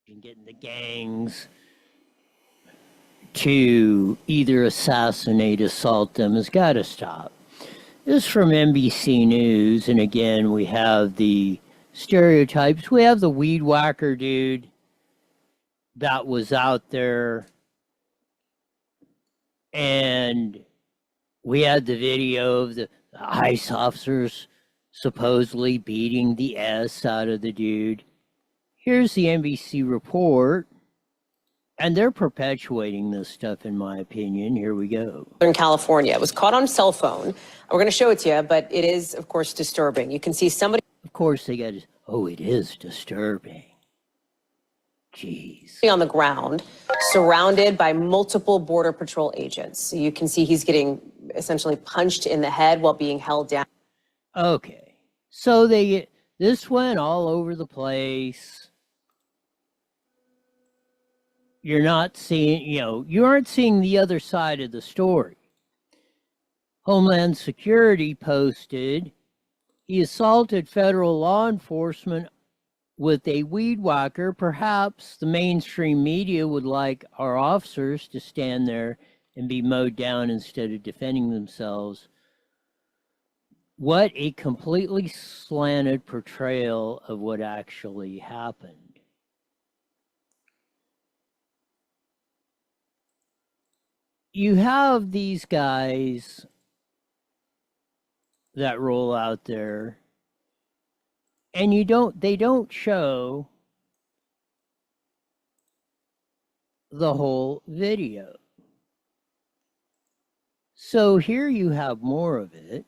and getting the gangs to either assassinate, assault them has got to stop. This is from NBC News, and again, we have the stereotypes. We have the weed whacker dude that was out there, and we had the video of the ICE officers supposedly beating the S out of the dude. Here's the NBC report, and they're perpetuating this stuff, in my opinion. Here we go. In California, it was caught on cell phone. We're going to show it to you, but it is, of course, disturbing. You can see somebody. Of course, they got. Oh, it is disturbing. Jeez. On the ground, surrounded by multiple Border Patrol agents. So you can see he's getting essentially punched in the head while being held down. Okay, so this went all over the place. You're not seeing, you aren't seeing the other side of the story. Homeland Security posted, he assaulted federal law enforcement with a weed whacker. Perhaps the mainstream media would like our officers to stand there and be mowed down instead of defending themselves. What a completely slanted portrayal of what actually happened. You have these guys that roll out there, and they don't show the whole video. So here you have more of it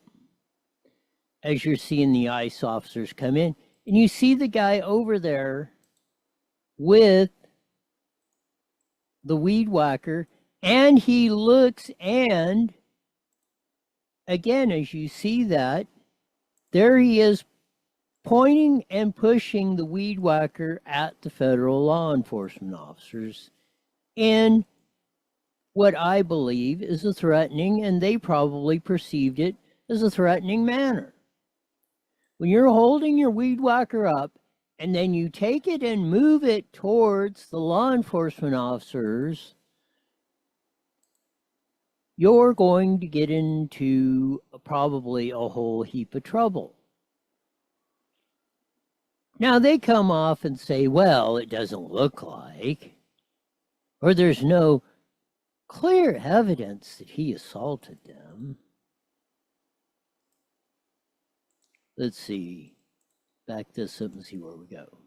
as you're seeing the ICE officers come in, and you see the guy over there with the weed whacker. And he looks, and again, as you see that, there he is pointing and pushing the weed whacker at the federal law enforcement officers in what I believe is a threatening, and they probably perceived it as a threatening manner. When you're holding your weed whacker up, and then you take it and move it towards the law enforcement officers, you're going to get into probably a whole heap of trouble. Now, they come off and say, well, it doesn't look like, or there's no clear evidence that he assaulted them. Let's see. Back this up and see where we go.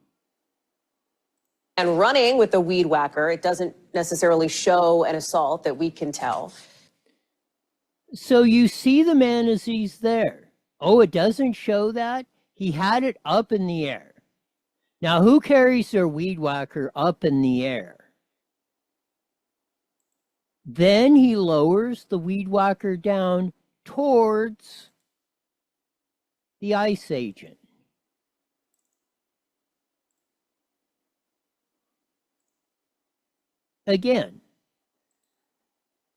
And running with the weed whacker, it doesn't necessarily show an assault that we can tell. So you see the man as he's there. Oh, it doesn't show that? He had it up in the air. Now, who carries their weed whacker up in the air? Then he lowers the weed whacker down towards the ICE agent. Again,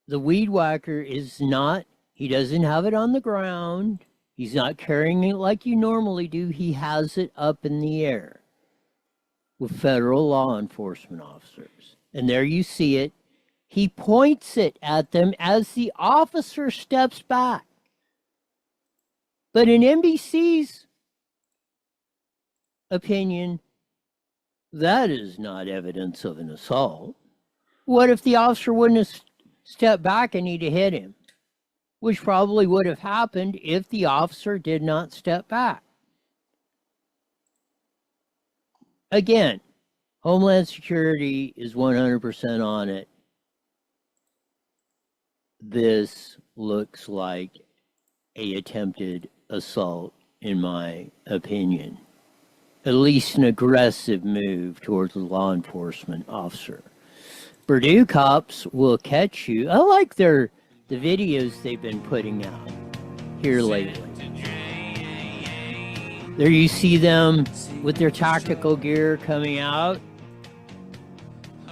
the weed whacker is not, he doesn't have it on the ground. He's not carrying it like you normally do. He has it up in the air with federal law enforcement officers. And there you see it. He points it at them as the officer steps back. But in NBC's opinion, that is not evidence of an assault. What if the officer wouldn't have stepped back and he'd have hit him? Which probably would have happened if the officer did not step back. Again, Homeland Security is 100% on it. This looks like an attempted assault, in my opinion. At least an aggressive move towards a law enforcement officer. Berdoo Cops will catch you. I like the videos they've been putting out here lately. There you see them with their tactical gear coming out,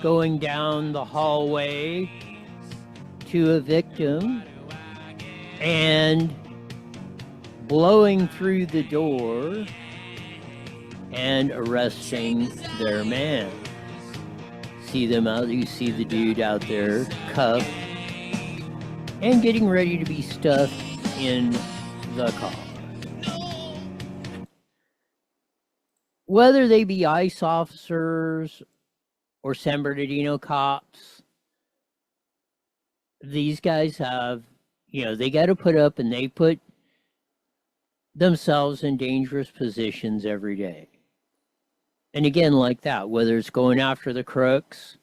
going down the hallway to a victim and blowing through the door and arresting their man. see them out. You see the dude out there cuffed and getting ready to be stuffed in the car. Whether they be ICE officers or San Bernardino cops, these guys have, they got to put up, and they put themselves in dangerous positions every day. And again, like that, whether it's going after the crooks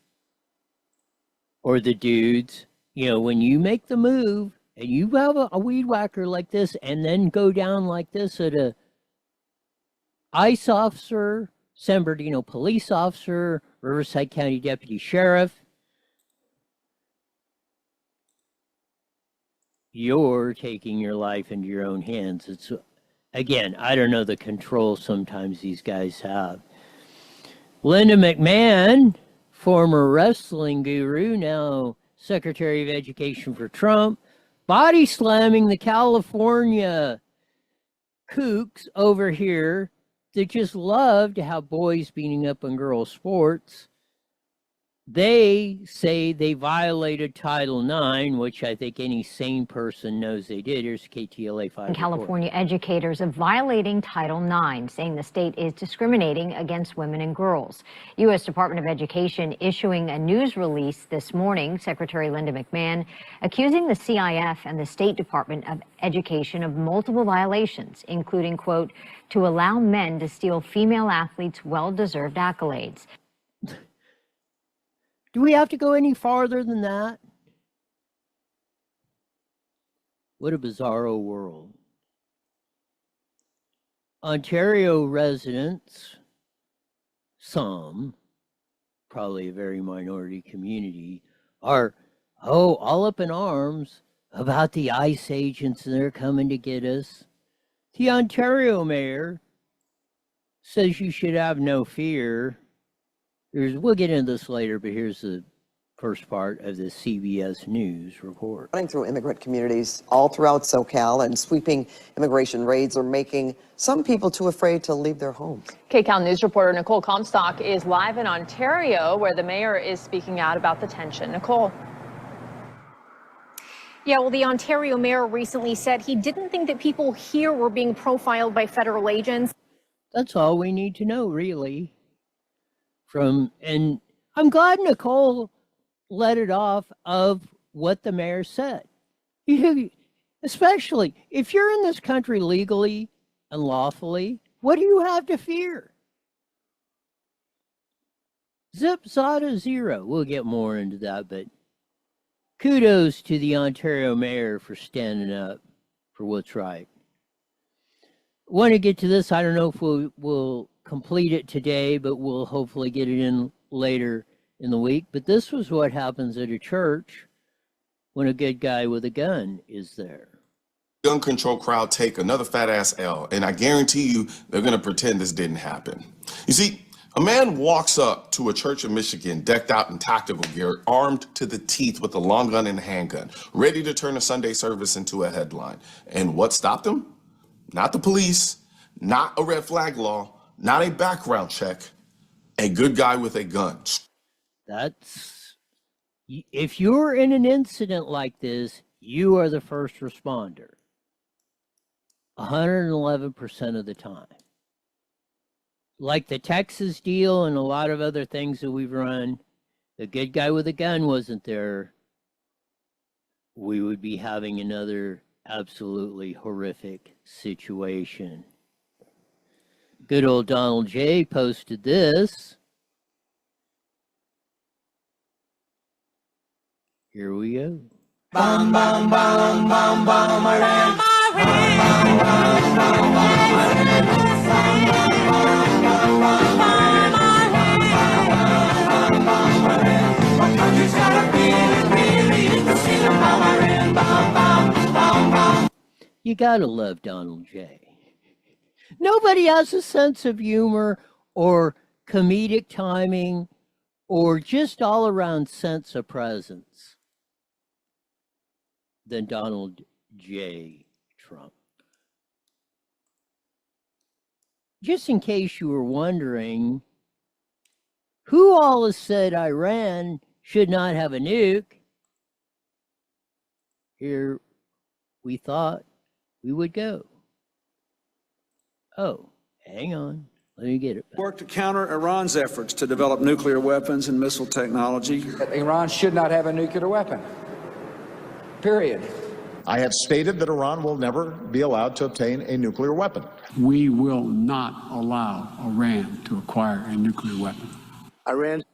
or the dudes, when you make the move and you have a weed whacker like this and then go down like this at a ICE officer, San Bernardino police officer, Riverside County deputy sheriff, you're taking your life into your own hands. It's, again, I don't know the control sometimes these guys have. Linda McMahon, former wrestling guru, now Secretary of Education for Trump, body slamming the California kooks over here that just love to have boys beating up on girls' sports. They say they violated Title IX, which I think any sane person knows they did. Here's KTLA 5. California educators are violating Title IX, saying the state is discriminating against women and girls. U.S. Department of Education issuing a news release this morning, Secretary Linda McMahon accusing the CIF and the State Department of Education of multiple violations, including, quote, to allow men to steal female athletes' well-deserved accolades. Do we have to go any farther than that? What a bizarro world. Ontario residents, some, probably a very minority community, are, all up in arms about the ICE agents and they're coming to get us. The Ontario mayor says you should have no fear. We'll get into this later, but here's the first part of the CBS News report. Running through immigrant communities all throughout SoCal, and sweeping immigration raids are making some people too afraid to leave their homes. KCAL News reporter Nicole Comstock is live in Ontario, where the mayor is speaking out about the tension. Nicole. Yeah, well, the Ontario mayor recently said he didn't think that people here were being profiled by federal agents. That's all we need to know, really. And I'm glad Nicole let it off of what the mayor said. Especially if you're in this country legally and lawfully, what do you have to fear? Zip, zada, zero. We'll get more into that, but kudos to the Ontario mayor for standing up for what's right. Want to get to this. I don't know if we'll complete it today, but we'll hopefully get it in later in the week. But this was what happens at a church when a good guy with a gun is there. Gun control crowd take another fat ass L, and I guarantee you they're going to pretend this didn't happen. You see, a man walks up to a church in Michigan decked out in tactical gear, armed to the teeth with a long gun and a handgun, ready to turn a Sunday service into a headline. And what stopped him? Not the police, not a red flag law, not a background check, a good guy with a gun. That's, if you're in an incident like this, you are the first responder. 111% of the time. Like the Texas deal and a lot of other things that we've run, the good guy with a gun wasn't there, we would be having another absolutely horrific situation. Good old Donald J. posted this. Here we go. Bum, bum, bum, bum, bum, around. You gotta love Donald J. Nobody has a sense of humor or comedic timing or just all around sense of presence than Donald J. Trump. Just in case you were wondering, Who all has said Iran should not have a nuke? Here we thought we would go. Oh, hang on. Let me get it back. Work to counter Iran's efforts to develop nuclear weapons and missile technology. Iran should not have a nuclear weapon. Period. I have stated that Iran will never be allowed to obtain a nuclear weapon. We will not allow Iran to acquire a nuclear weapon. Iran's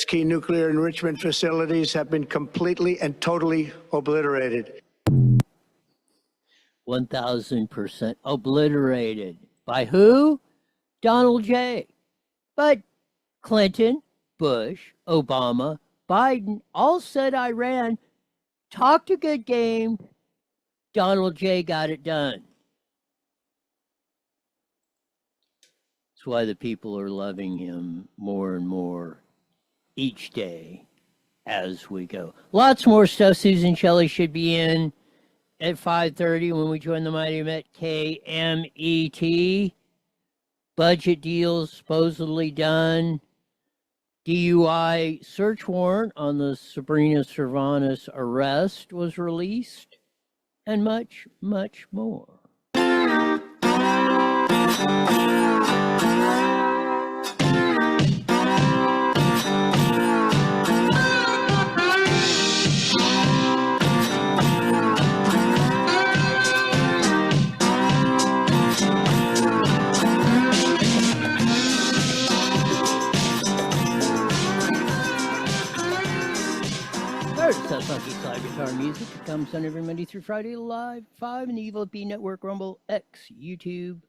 key nuclear enrichment facilities have been completely and totally obliterated. 1,000% obliterated. By who? Donald J. But Clinton, Bush, Obama, Biden all said Iran talked a good game. Donald J. got it done. That's why the people are loving him more and more each day as we go. Lots more stuff. Susan Shelley should be in at 5:30 when we join the Mighty Met KMET. Budget deals supposedly done. DUI search warrant on the Sabrina Cervantes arrest was released. And much, much more. That funky slide guitar music comes on every Monday through Friday live 5 in the Evil B Network, Rumble, X, YouTube,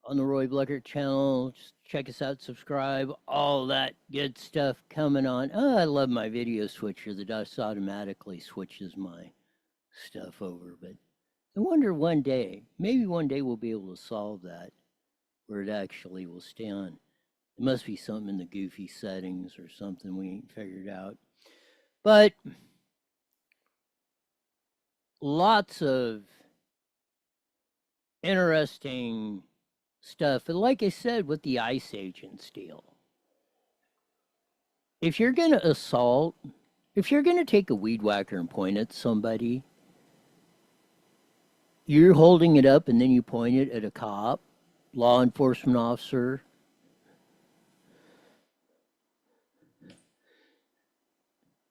on the Roy Bleckert channel. Just check us out, subscribe, all that good stuff coming on. Oh, I love my video switcher that just automatically switches my stuff over. But I wonder one day, maybe one day we'll be able to solve that where it actually will stay on. There must be something in the goofy settings or something we ain't figured out. But lots of interesting stuff. And like I said, with the ICE agents deal, if you're going to assault, if you're going to take a weed whacker and point at somebody, you're holding it up and then you point it at a cop, law enforcement officer.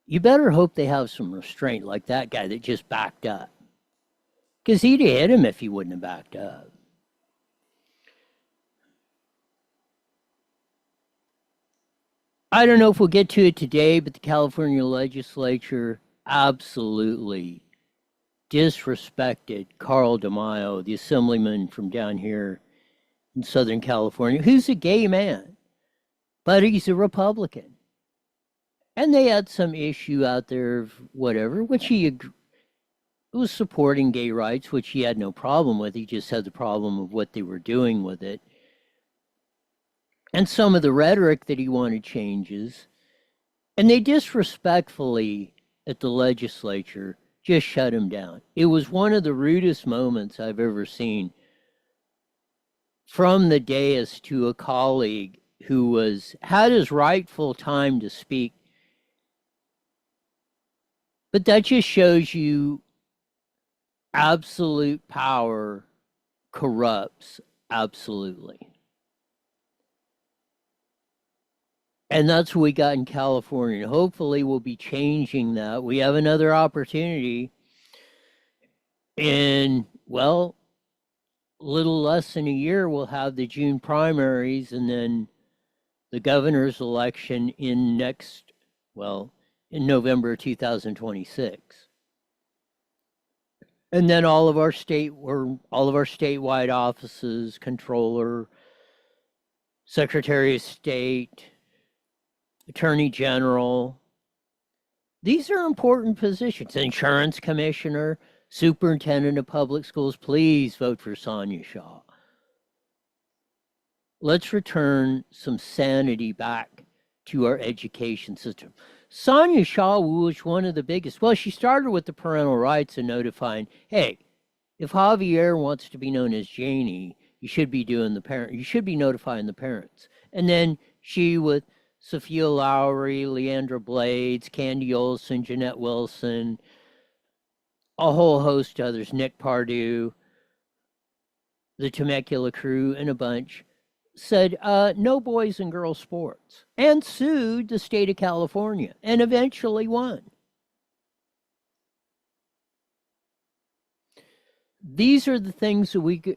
You better hope they have some restraint like that guy that just backed up. Because he'd have hit him if he wouldn't have backed up. I don't know if we'll get to it today, but the California legislature absolutely disrespected Carl DeMaio, the assemblyman from down here in Southern California, who's a gay man, but he's a Republican. And they had some issue out there of whatever, which he was supporting gay rights, which he had no problem with. He just had the problem of what they were doing with it. And some of the rhetoric that he wanted changes. And they disrespectfully, at the legislature, just shut him down. It was one of the rudest moments I've ever seen from the dais to a colleague who had his rightful time to speak. But that just shows you absolute power corrupts absolutely. And that's what we got in California. Hopefully we'll be changing that. We have another opportunity in, well, little less than a year. We'll have the June primaries and then the governor's election in November 2026. And then all of our statewide offices, controller, secretary of state, attorney general, these are important positions. Insurance commissioner, superintendent of public schools, please vote for Sonia Shaw. Let's return some sanity back to our education system. Sonia Shaw was one of the biggest. Well, she started with the parental rights and notifying, hey, if Javier wants to be known as Janie, you should be doing you should be notifying the parents. And then she with Sophia Lowry, Leandra Blades, Candy Olson, Jeanette Wilson, a whole host of others, Nick Pardue, the Temecula crew, and a bunch, said no boys and girls sports, and sued the state of California, and eventually won. These are the things that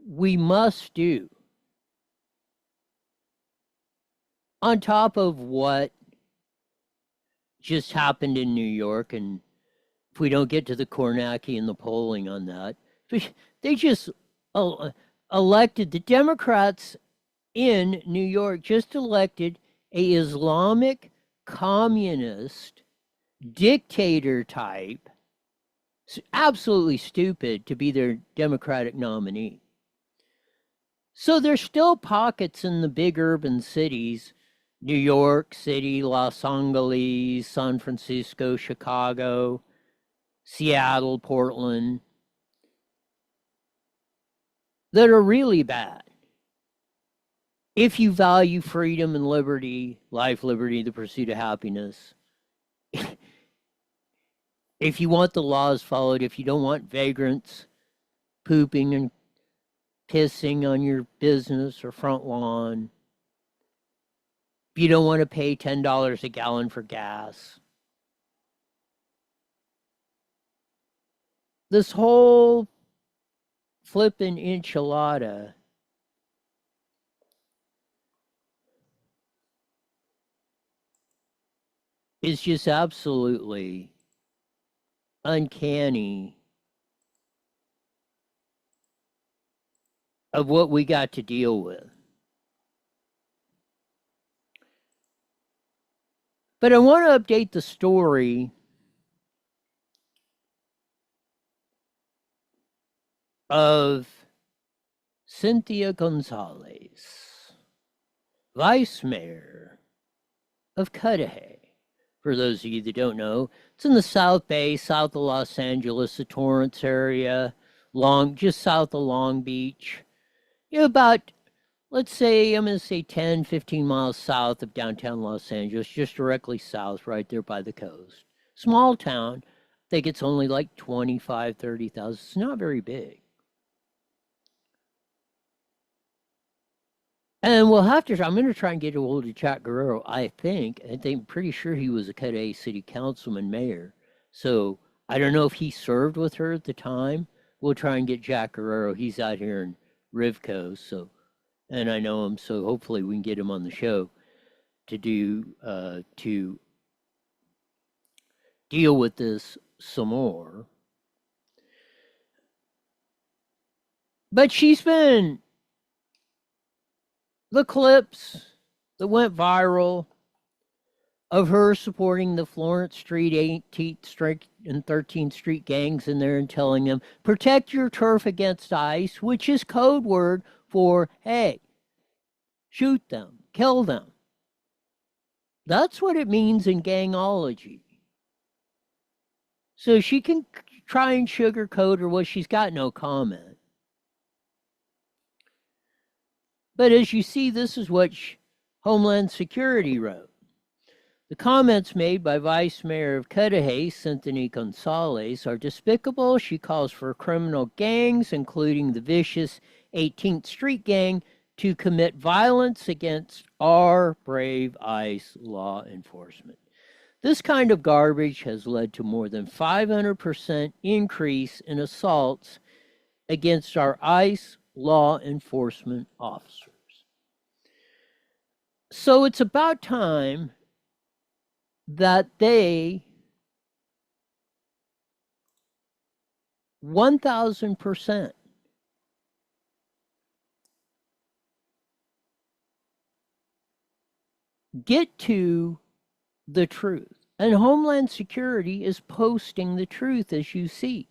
we must do on top of what just happened in New York. And if we don't get to the Kornacki and the polling on that, they just elected, the Democrats in New York just elected a Islamic communist dictator type, absolutely stupid, to be their Democratic nominee. So there's still pockets in the big urban cities, New York City, Los Angeles, San Francisco, Chicago, Seattle, Portland, that are really bad. If you value freedom and liberty, life, liberty, the pursuit of happiness, if you want the laws followed, if you don't want vagrants pooping and pissing on your business or front lawn, if you don't want to pay $10 a gallon for gas, this whole flippin' enchilada is just absolutely uncanny of what we got to deal with. But I want to update the story of Cynthia Gonzalez, Vice Mayor of Cudahy. For those of you that don't know, it's in the South Bay, south of Los Angeles, the Torrance area, just south of Long Beach. About, let's say, I'm going to say 10, 15 miles south of downtown Los Angeles, just directly south, right there by the coast. Small town. I think it's only like 25, 30,000. It's not very big. And we'll have to, I'm going to try and get a hold of Jack Guerrero, I think. I'm pretty sure he was a Cudahy City Councilman mayor. So I don't know if he served with her at the time. We'll try and get Jack Guerrero. He's out here in Rivco, so, and I know him, so hopefully we can get him on the show to deal with this some more. But she's been, the clips that went viral of her supporting the Florence Street, 18th Street, and 13th Street gangs in there and telling them, protect your turf against ICE, which is code word for, hey, shoot them, kill them. That's what it means in gangology. So she can try and sugarcoat her, well, she's got no comment. But as you see, this is what Homeland Security wrote. The comments made by Vice Mayor of Cudahy, Cynthia Gonzalez, are despicable. She calls for criminal gangs, including the vicious 18th Street Gang, to commit violence against our brave ICE law enforcement. This kind of garbage has led to more than 500% increase in assaults against our ICE law enforcement officers. So it's about time that they 1,000% get to the truth. And Homeland Security is posting the truth, as you see.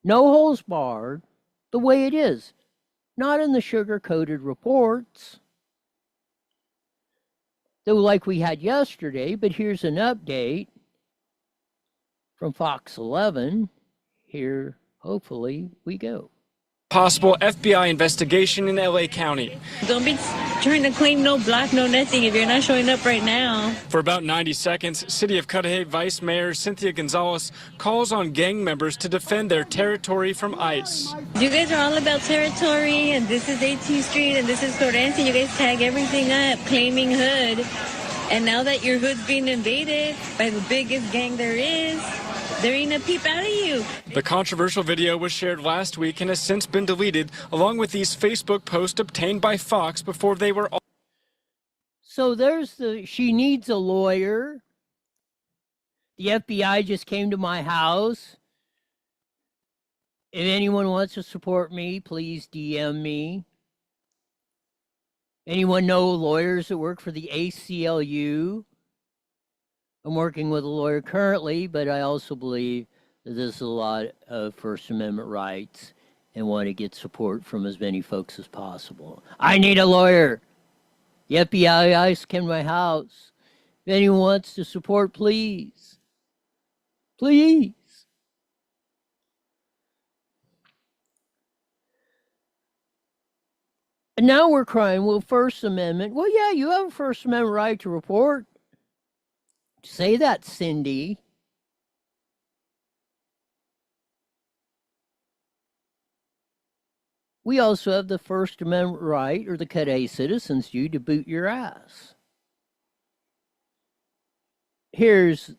No holes barred, the way it is. Not in the sugar-coated reports that like we had yesterday, but here's an update from Fox 11. Here, hopefully, we go. Possible FBI investigation in LA County. Don't be trying to claim no block, no nothing if you're not showing up right now. For about 90 seconds, City of Cudahy Vice Mayor Cynthia Gonzalez calls on gang members to defend their territory from ICE. You guys are all about territory, and this is 18th Street, and this is Torrance, and you guys tag everything up, claiming hood. And now that your hood's being invaded by the biggest gang there is, there ain't a peep out of you. The controversial video was shared last week and has since been deleted, along with these Facebook posts obtained by Fox before they were all. So there's she needs a lawyer. The FBI just came to my house. If anyone wants to support me, please DM me. Anyone know lawyers that work for the ACLU? I'm working with a lawyer currently, but I also believe that there's a lot of First Amendment rights and want to get support from as many folks as possible. I need a lawyer. The FBI ICE came to my house. If anyone wants to support, please. Please. And now we're crying, well, First Amendment. Well, yeah, you have a First Amendment right to report. Say that, Cindy. We also have the First Amendment right, or the Cudahy citizens do, to boot your ass. Here's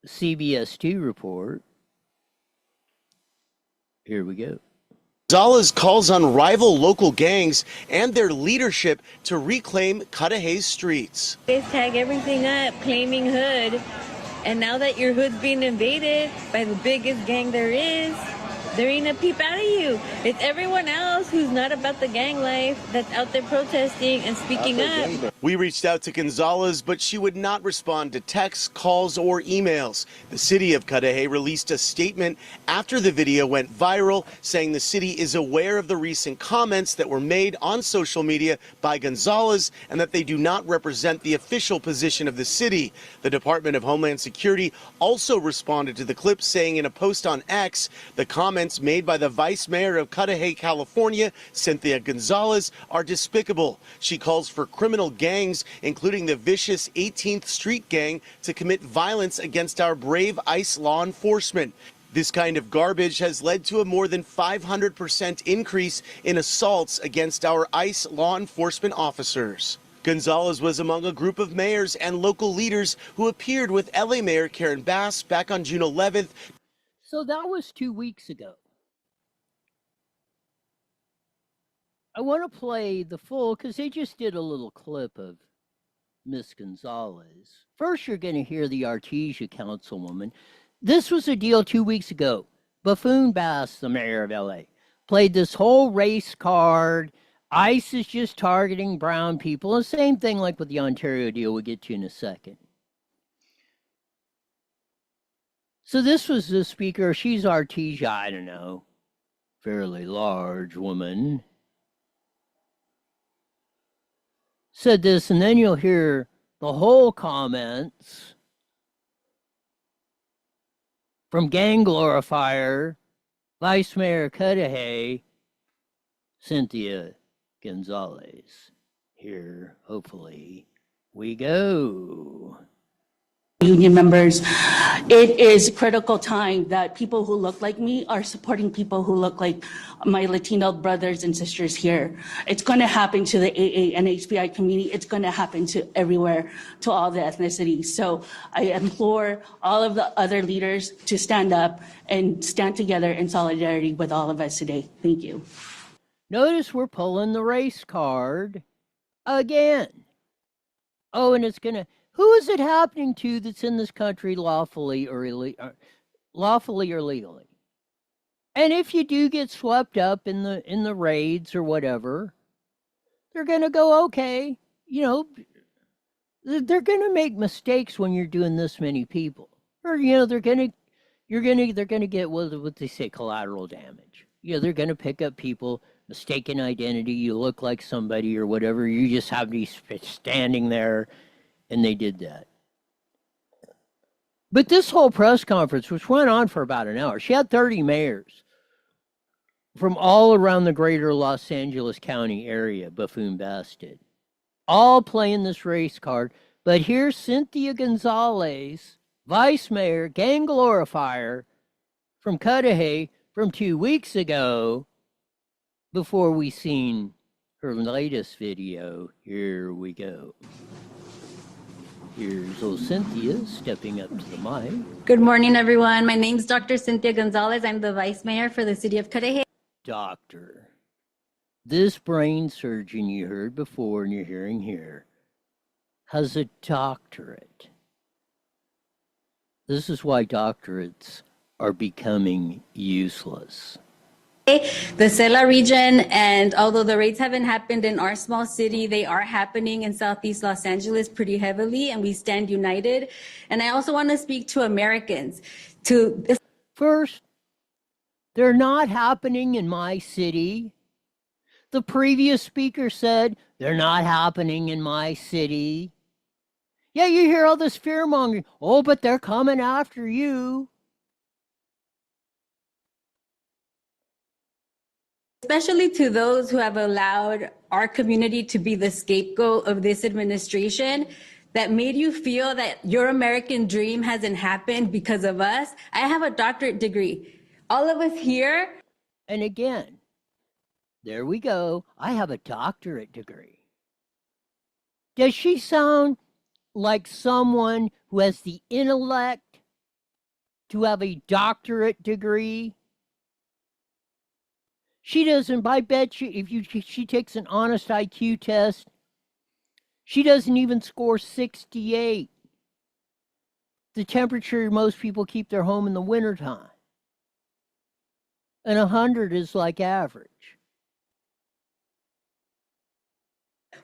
CBS 2 report. Here we go. Gonzalez calls on rival local gangs and their leadership to reclaim Cudahy's streets. You guys tag everything up, claiming hood. And now that your hood's being invaded by the biggest gang there is, there ain't a peep out of you. It's everyone else who's not about the gang life that's out there protesting and speaking up. We reached out to Gonzalez, but she would not respond to texts, calls, or emails. The city of Cudahy released a statement after the video went viral, saying the city is aware of the recent comments that were made on social media by Gonzalez and that they do not represent the official position of the city. The Department of Homeland Security also responded to the clip, saying in a post on X, the comments made by the Vice Mayor of Cudahy, California, Cynthia Gonzalez, are despicable. She calls for criminal gangs, including the vicious 18th Street gang, to commit violence against our brave ICE law enforcement. This kind of garbage has led to a more than 500% increase in assaults against our ICE law enforcement officers. Gonzalez was among a group of mayors and local leaders who appeared with LA Mayor Karen Bass back on June 11th. So that was 2 weeks ago. I want to play the full, because they just did a little clip of Miss Gonzalez. First, you're going to hear the Artesia councilwoman. This was a deal 2 weeks ago. Buffoon Bass, the mayor of LA, played this whole race card. ICE is just targeting brown people. The same thing like with the Ontario deal we'll get to in a second. So this was the speaker. She's Artesia, I don't know, fairly large woman. Said this, and then you'll hear the whole comments from gang glorifier, Vice Mayor Cudahy, Cynthia Gonzalez. Here, hopefully, we go. Union members, it is a critical time that people who look like me are supporting people who look like my Latino brothers and sisters here. It's going to happen to the AA and HBI community. It's going to happen to everywhere, to all the ethnicities. So I implore all of the other leaders to stand up and stand together in solidarity with all of us today. Thank you. Notice we're pulling the race card again. Oh, and it's going to... Who is it happening to that's in this country lawfully or legally? And if you do get swept up in the raids or whatever, they're going to go, okay, you know, they're going to make mistakes when you're doing this many people. Or, you know, they're going to get what they say, collateral damage. You know, they're going to pick up people, mistaken identity, you look like somebody or whatever, you just have to be standing there. And they did that. But this whole press conference, which went on for about an hour, she had 30 mayors. from all around the greater Los Angeles County area, buffoon-basted, all playing this race card. But here's Cynthia Gonzalez, vice mayor, gang glorifier from Cudahy from 2 weeks ago, before we seen her latest video. Here we go. Here's old Cynthia stepping up to the mic. Good morning, everyone. My name's Dr. Cynthia Gonzalez. I'm the vice mayor for the city of Cudahy. Doctor. This brain surgeon you heard before and you're hearing here has a doctorate. This is why doctorates are becoming useless. The Cela region, and although the raids haven't happened in our small city, they are happening in Southeast Los Angeles pretty heavily, and we stand united. And I also want to speak to Americans. First, they're not happening in my city. The previous speaker said they're not happening in my city. Yeah, you hear all this fear-mongering. Oh, but they're coming after you. Especially to those who have allowed our community to be the scapegoat of this administration, that made you feel that your American dream hasn't happened because of us. I have a doctorate degree. All of us here. And again, there we go. I have a doctorate degree. Does she sound like someone who has the intellect to have a doctorate degree? She doesn't. I bet you, if she takes an honest IQ test, she doesn't even score 68. The temperature most people keep their home in the wintertime. And 100 is like average.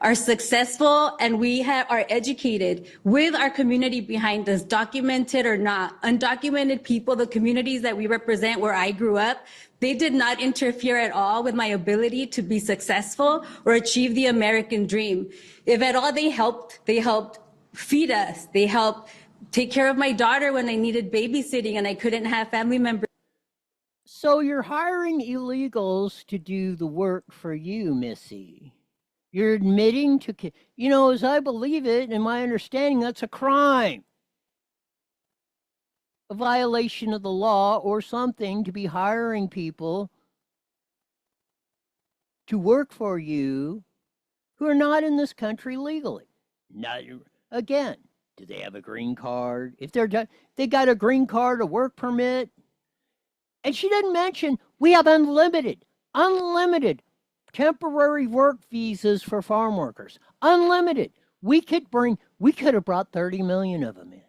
Are successful, and we are educated with our community behind us, documented or not. Undocumented people, the communities that we represent where I grew up, they did not interfere at all with my ability to be successful or achieve the American dream. If at all they helped feed us. They helped take care of my daughter when I needed babysitting and I couldn't have family members. So you're hiring illegals to do the work for you, Missy. You're admitting to, as I believe it, and my understanding, that's a crime. A violation of the law or something to be hiring people to work for you who are not in this country legally. Not, again, do they have a green card? If they got a green card, a work permit. And she didn't mention we have unlimited temporary work visas for farm workers. Unlimited. We could have brought 30 million of them in.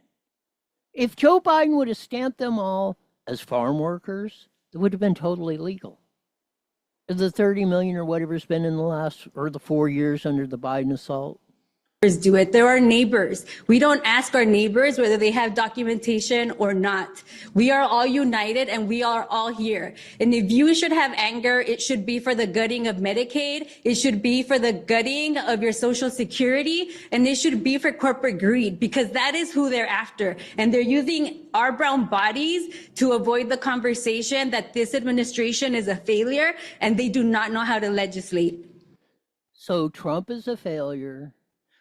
If Joe Biden would have stamped them all as farm workers, it would have been totally legal. The 30 million or whatever's been in the 4 years under the Biden assault. Do it. There are neighbors. We don't ask our neighbors whether they have documentation or not. We are all united and we are all here. And if you should have anger, it should be for the gutting of Medicaid. It should be for the gutting of your Social Security. And it should be for corporate greed, because that is who they're after. And they're using our brown bodies to avoid the conversation that this administration is a failure and they do not know how to legislate. So Trump is a failure.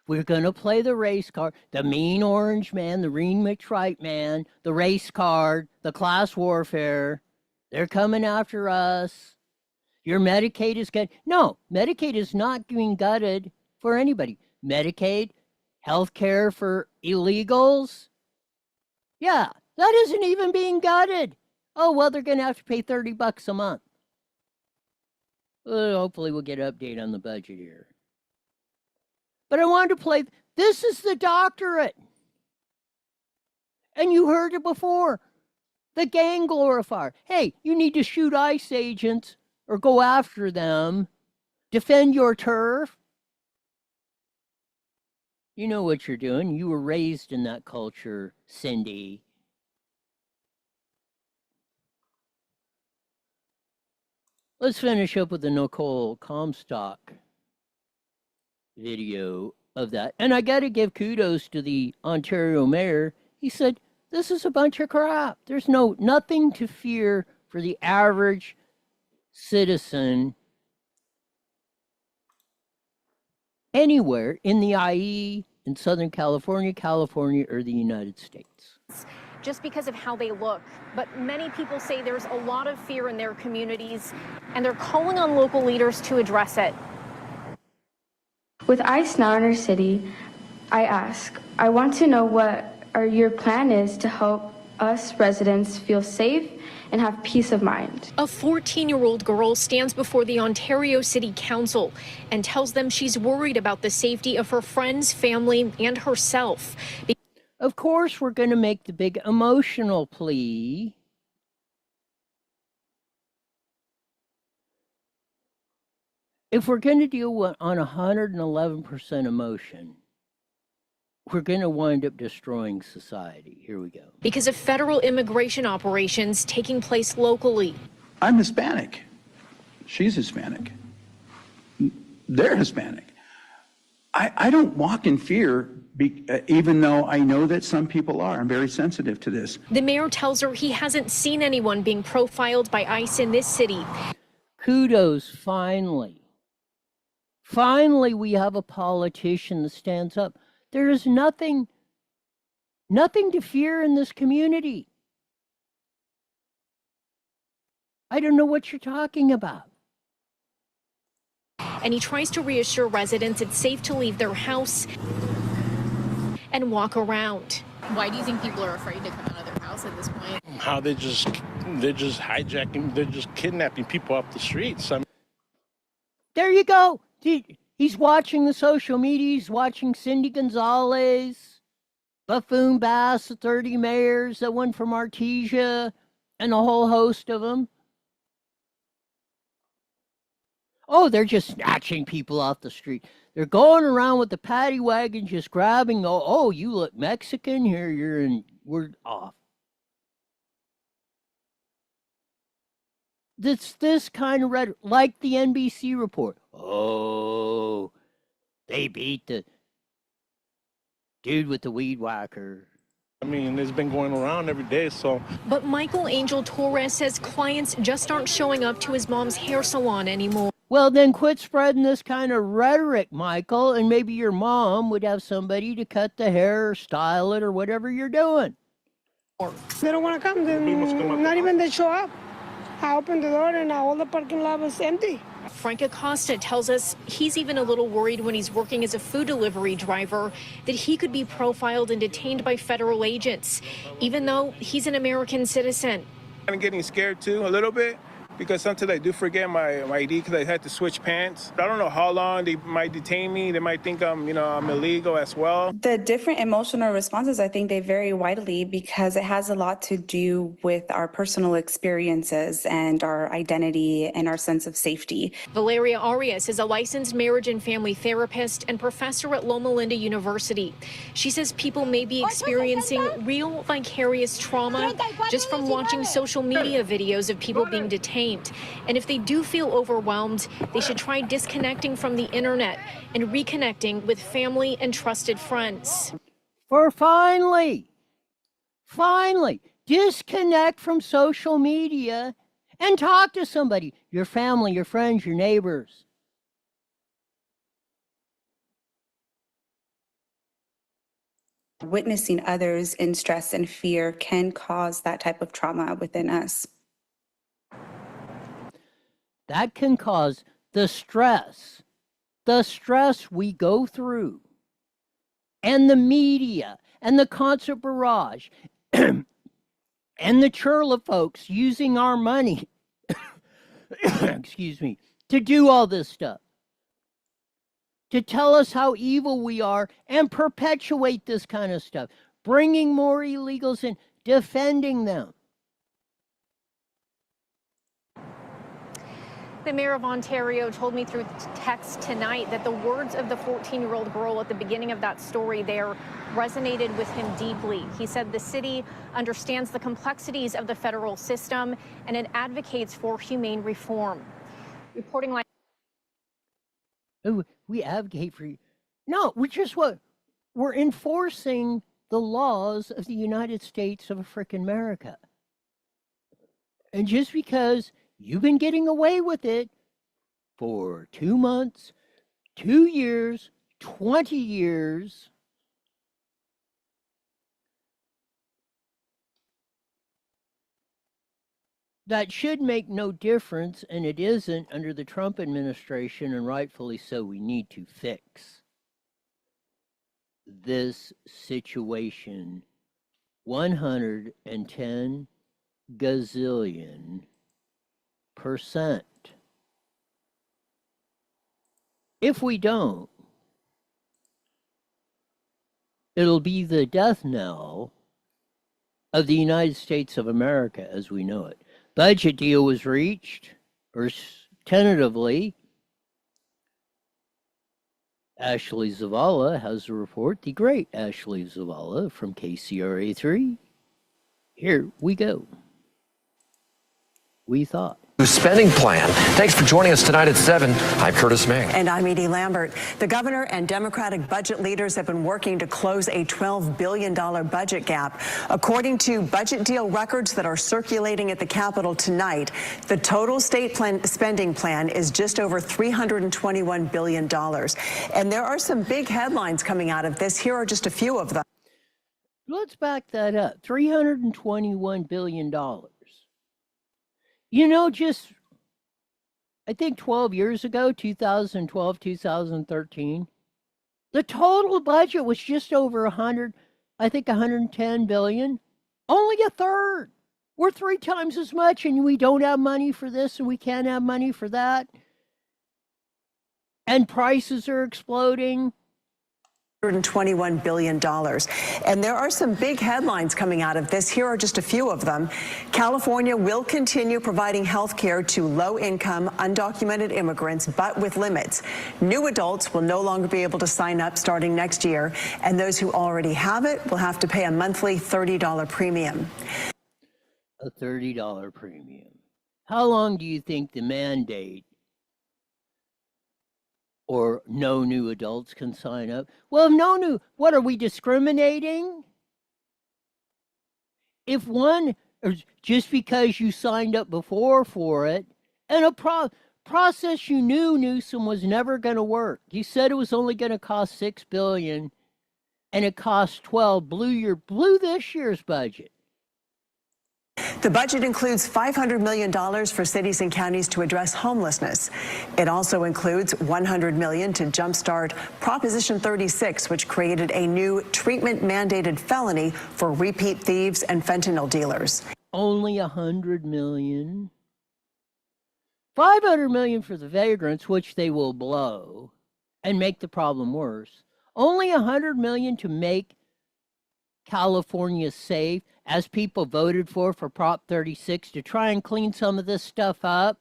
We're going to play the race card, the mean orange man, the Reen McTrite man, the race card, the class warfare. They're coming after us. Your Medicaid is good. No, Medicaid is not being gutted for anybody. Medicaid, health care for illegals. Yeah, that isn't even being gutted. Oh, well, they're going to have to pay $30 a month. Hopefully we'll get an update on the budget here. But I wanted to play, this is the doctorate. And you heard it before. The gang glorifier. Hey, you need to shoot ICE agents or go after them. Defend your turf. You know what you're doing. You were raised in that culture, Cindy. Let's finish up with the Nicole Comstock video of that. And I got to give kudos to the Ontario mayor. He said, this is a bunch of crap. There's nothing to fear for the average citizen anywhere in the IE, in Southern California, California, or the United States. Just because of how they look. But many people say there's a lot of fear in their communities, and they're calling on local leaders to address it. With ICE now in our city, I want to know what your plan is to help us residents feel safe and have peace of mind. A 14-year-old girl stands before the Ontario City Council and tells them she's worried about the safety of her friends, family, and herself. Of course, we're going to make the big emotional plea. If we're going to deal on 111% emotion, we're going to wind up destroying society. Here we go. Because of federal immigration operations taking place locally. I'm Hispanic. She's Hispanic. They're Hispanic. I don't walk in fear, even though I know that some people are. I'm very sensitive to this. The mayor tells her he hasn't seen anyone being profiled by ICE in this city. Kudos, finally. Finally, we have a politician that stands up. There is nothing to fear in this community. I don't know what you're talking about. And he tries to reassure residents it's safe to leave their house and walk around. Why do you think people are afraid to come out of their house at this point? How they're just hijacking, they're just kidnapping people off the streets. There you go. He's watching the social media. He's watching Cindy Gonzalez, Buffoon Bass, the 30 mayors, that one from Artesia, and a whole host of them. Oh, they're just snatching people off the street. They're going around with the paddy wagon, just grabbing. Oh, you look Mexican. Here, we're off. This kind of rhetoric, like the NBC report. Oh, they beat the dude with the weed whacker. I mean, it's been going around every day, so. But Michael Angel Torres says clients just aren't showing up to his mom's hair salon anymore. Well, then quit spreading this kind of rhetoric, Michael, and maybe your mom would have somebody to cut the hair or style it or whatever you're doing. They don't want to come. Not even they show up. I opened the door and all the parking lot was empty. Frank Acosta tells us he's even a little worried when he's working as a food delivery driver that he could be profiled and detained by federal agents, even though he's an American citizen. I'm getting scared too, a little bit, because sometimes I do forget my ID because I had to switch pants. I don't know how long they might detain me. They might think I'm illegal as well. The different emotional responses, I think they vary widely because it has a lot to do with our personal experiences and our identity and our sense of safety. Valeria Arias is a licensed marriage and family therapist and professor at Loma Linda University. She says people may be experiencing real vicarious trauma just from watching social media videos of people being detained. And if they do feel overwhelmed, they should try disconnecting from the internet and reconnecting with family and trusted friends. For finally, disconnect from social media and talk to somebody, your family, your friends, your neighbors. Witnessing others in stress and fear can cause that type of trauma within us. That can cause the stress we go through, and the media, and the concert barrage, and the churla folks using our money, excuse me, to do all this stuff, to tell us how evil we are and perpetuate this kind of stuff, bringing more illegals in, defending them. The mayor of Ontario told me through text tonight that the words of the 14-year-old girl at the beginning of that story there resonated with him deeply. He said the city understands the complexities of the federal system and it advocates for humane reform. Reporting like we advocate for you. No, we're enforcing the laws of the United States of frickin' America. And just because You've been getting away with it for 2 months, 2 years, 20 years. That should make no difference, and it isn't under the Trump administration, and rightfully so. We need to fix this situation 110 gazillion %. If we don't, it'll be the death knell of the United States of America as we know it. Budget deal was reached, or tentatively. Ashley Zavala has a report, the great Ashley Zavala from KCRA3. Here we go. We thought. Spending plan. Thanks for joining us tonight at 7. I'm Curtis Mang. And I'm Edie Lambert. The governor and Democratic budget leaders have been working to close a $12 billion budget gap. According to budget deal records that are circulating at the Capitol tonight, the total state spending plan is just over $321 billion. And there are some big headlines coming out of this. Here are just a few of them. Let's back that up. $321 billion. You know, just, I think 12 years ago, 2012, 2013, the total budget was just over 110 billion. Only a third. We're 3 times as much, and we don't have money for this, and we can't have money for that. And prices are exploding. $121 billion. And there are some big headlines coming out of this. Here are just a few of them. California will continue providing health care to low-income, undocumented immigrants, but with limits. New adults will no longer be able to sign up starting next year, and those who already have it will have to pay a monthly $30 premium. A $30 premium. How long do you think the mandate or no new adults can sign up? Well, no new, what are we discriminating? If one, or just because you signed up before for it, and a process you knew Newsom was never going to work. You said it was only going to cost $6 billion, and it cost 12. Blew this year's budget. The budget includes $500 million for cities and counties to address homelessness. It also includes $100 million to jumpstart Proposition 36, which created a new treatment-mandated felony for repeat thieves and fentanyl dealers. Only $100 million. $500 million for the vagrants, which they will blow and make the problem worse. Only $100 million to make California safe, as people voted for Prop 36 to try and clean some of this stuff up.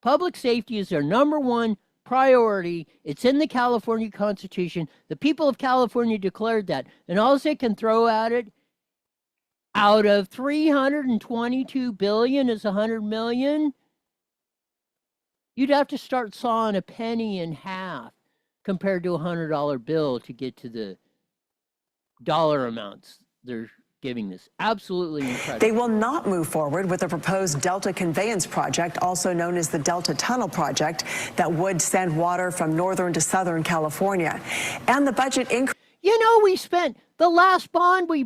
Public safety is their #1 priority. It's in the California Constitution. The people of California declared that. And all they can throw at it, out of $322 billion is $100 million. You'd have to start sawing a penny in half compared to a $100 bill to get to the dollar amounts they're giving this. Absolutely incredible. They will not move forward with the proposed Delta Conveyance Project, also known as the Delta Tunnel Project, that would send water from northern to southern California. And the budget increase. You know, we spent the last bond we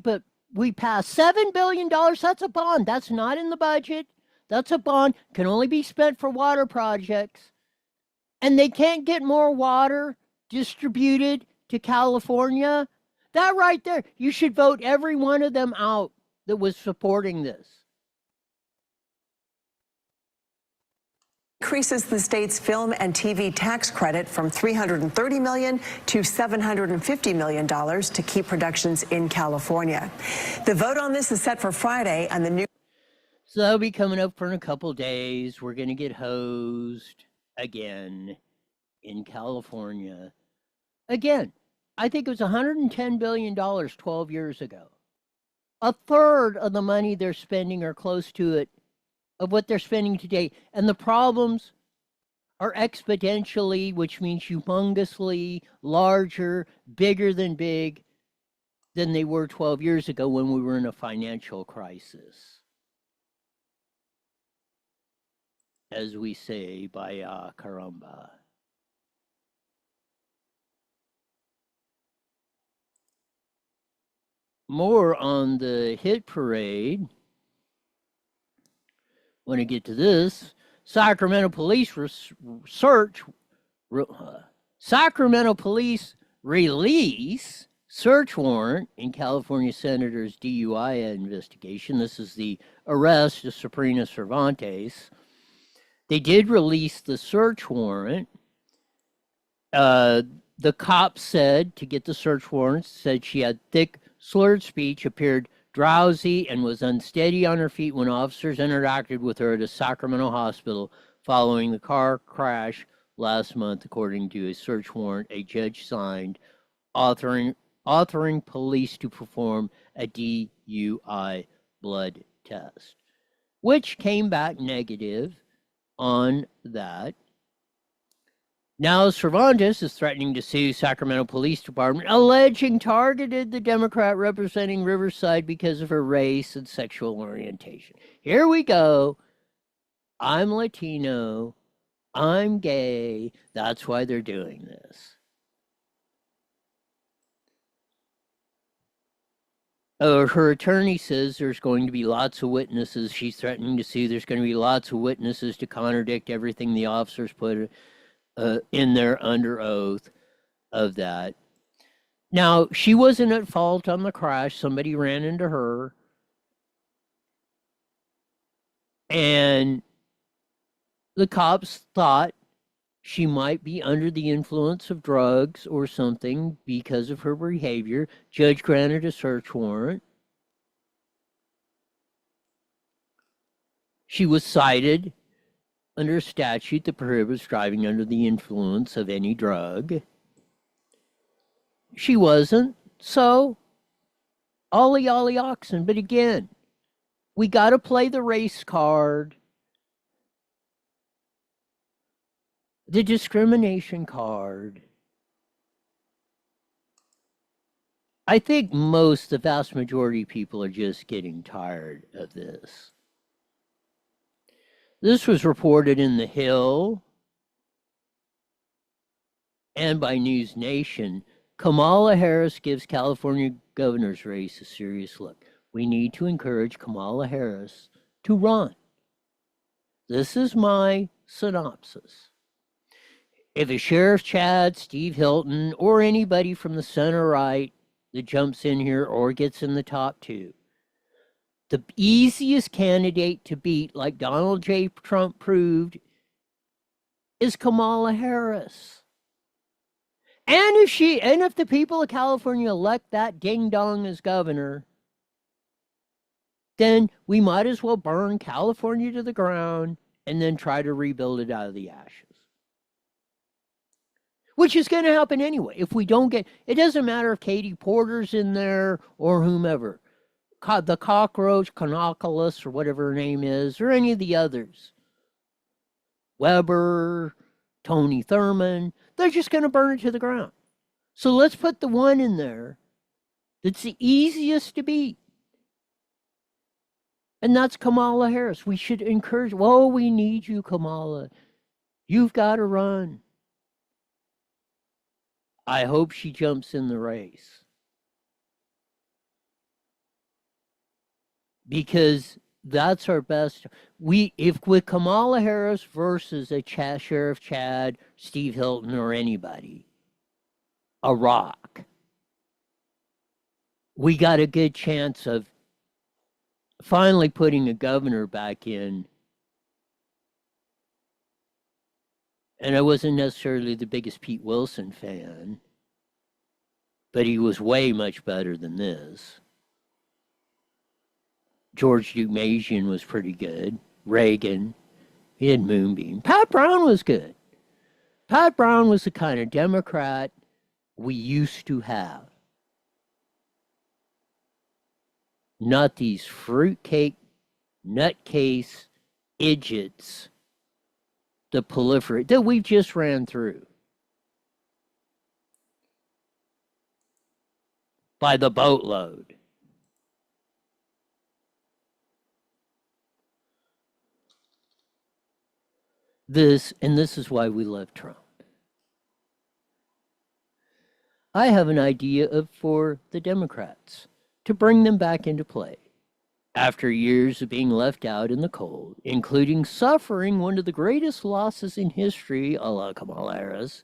passed $7 billion. That's a bond. That's not in the budget. That's a bond. Can only be spent for water projects. And they can't get more water distributed to California. That right there, you should vote every one of them out that was supporting this. Increases the state's film and TV tax credit from $330 million to $750 million to keep productions in California. The vote on this is set for Friday, and the new. So that'll be coming up for in a couple days. We're going to get hosed again in California. Again. I think it was $110 billion 12 years ago. A third of the money they're spending or close to it of what they're spending today. And the problems are exponentially, which means humongously larger, bigger than big than they were 12 years ago when we were in a financial crisis. as we say, Baya Caramba. More on the hit parade. When I get to this, Sacramento police Sacramento police release search warrant in California Senator's DUI investigation. This is the arrest of Sabrina Cervantes. They did release the search warrant. The cops said, to get the search warrant, said she had thick, slurred speech, appeared drowsy, and was unsteady on her feet when officers interacted with her at a Sacramento hospital following the car crash last month, according to a search warrant a judge signed, authoring police to perform a DUI blood test, which came back negative on that. Now Cervantes is threatening to sue Sacramento Police Department, alleging targeted the Democrat representing Riverside because of her race and sexual orientation. Here we go. I'm Latino. I'm gay. That's why they're doing this. Her attorney says there's going to be lots of witnesses. She's threatening to sue. There's going to be lots of witnesses to contradict everything the officers put in there under oath of that. Now, she wasn't at fault on the crash. Somebody ran into her. And the cops thought she might be under the influence of drugs or something because of her behavior. Judge granted a search warrant. She was cited under a statute that prohibits driving under the influence of any drug. She wasn't, so ollie oxen. But again, we got to play the race card, the discrimination card. I think the vast majority of people are just getting tired of this. This was reported in The Hill and by News Nation. Kamala Harris gives California governor's race a serious look. We need to encourage Kamala Harris to run. This is my synopsis. If a Sheriff Chad, Steve Hilton, or anybody from the center right that jumps in here or gets in the top two, the easiest candidate to beat, like Donald J. Trump proved, is Kamala Harris. And if the people of California elect that ding dong as governor, then we might as well burn California to the ground and then try to rebuild it out of the ashes. Which is going to happen anyway. If we don't get, it doesn't matter if Katie Porter's in there or whomever. The cockroach, Canoculus, or whatever her name is, or any of the others. Weber, Tony Thurman, they're just going to burn it to the ground. So let's put the one in there that's the easiest to beat. And that's Kamala Harris. We should encourage, we need you, Kamala. You've got to run. I hope she jumps in the race. Because that's our best. If with Kamala Harris versus a Sheriff Chad, Steve Hilton, or anybody, a rock, we got a good chance of finally putting a governor back in. And I wasn't necessarily the biggest Pete Wilson fan, but he was way much better than this. George Dumasian was pretty good. Reagan, he had Moonbeam. Pat Brown was good. Pat Brown was the kind of Democrat we used to have. Not these fruitcake, nutcase idiots that proliferate, that we just ran through. By the boatload. this, and this is why we love Trump. I have an idea for the Democrats to bring them back into play. After years of being left out in the cold, including suffering one of the greatest losses in history, a la Kamala Harris,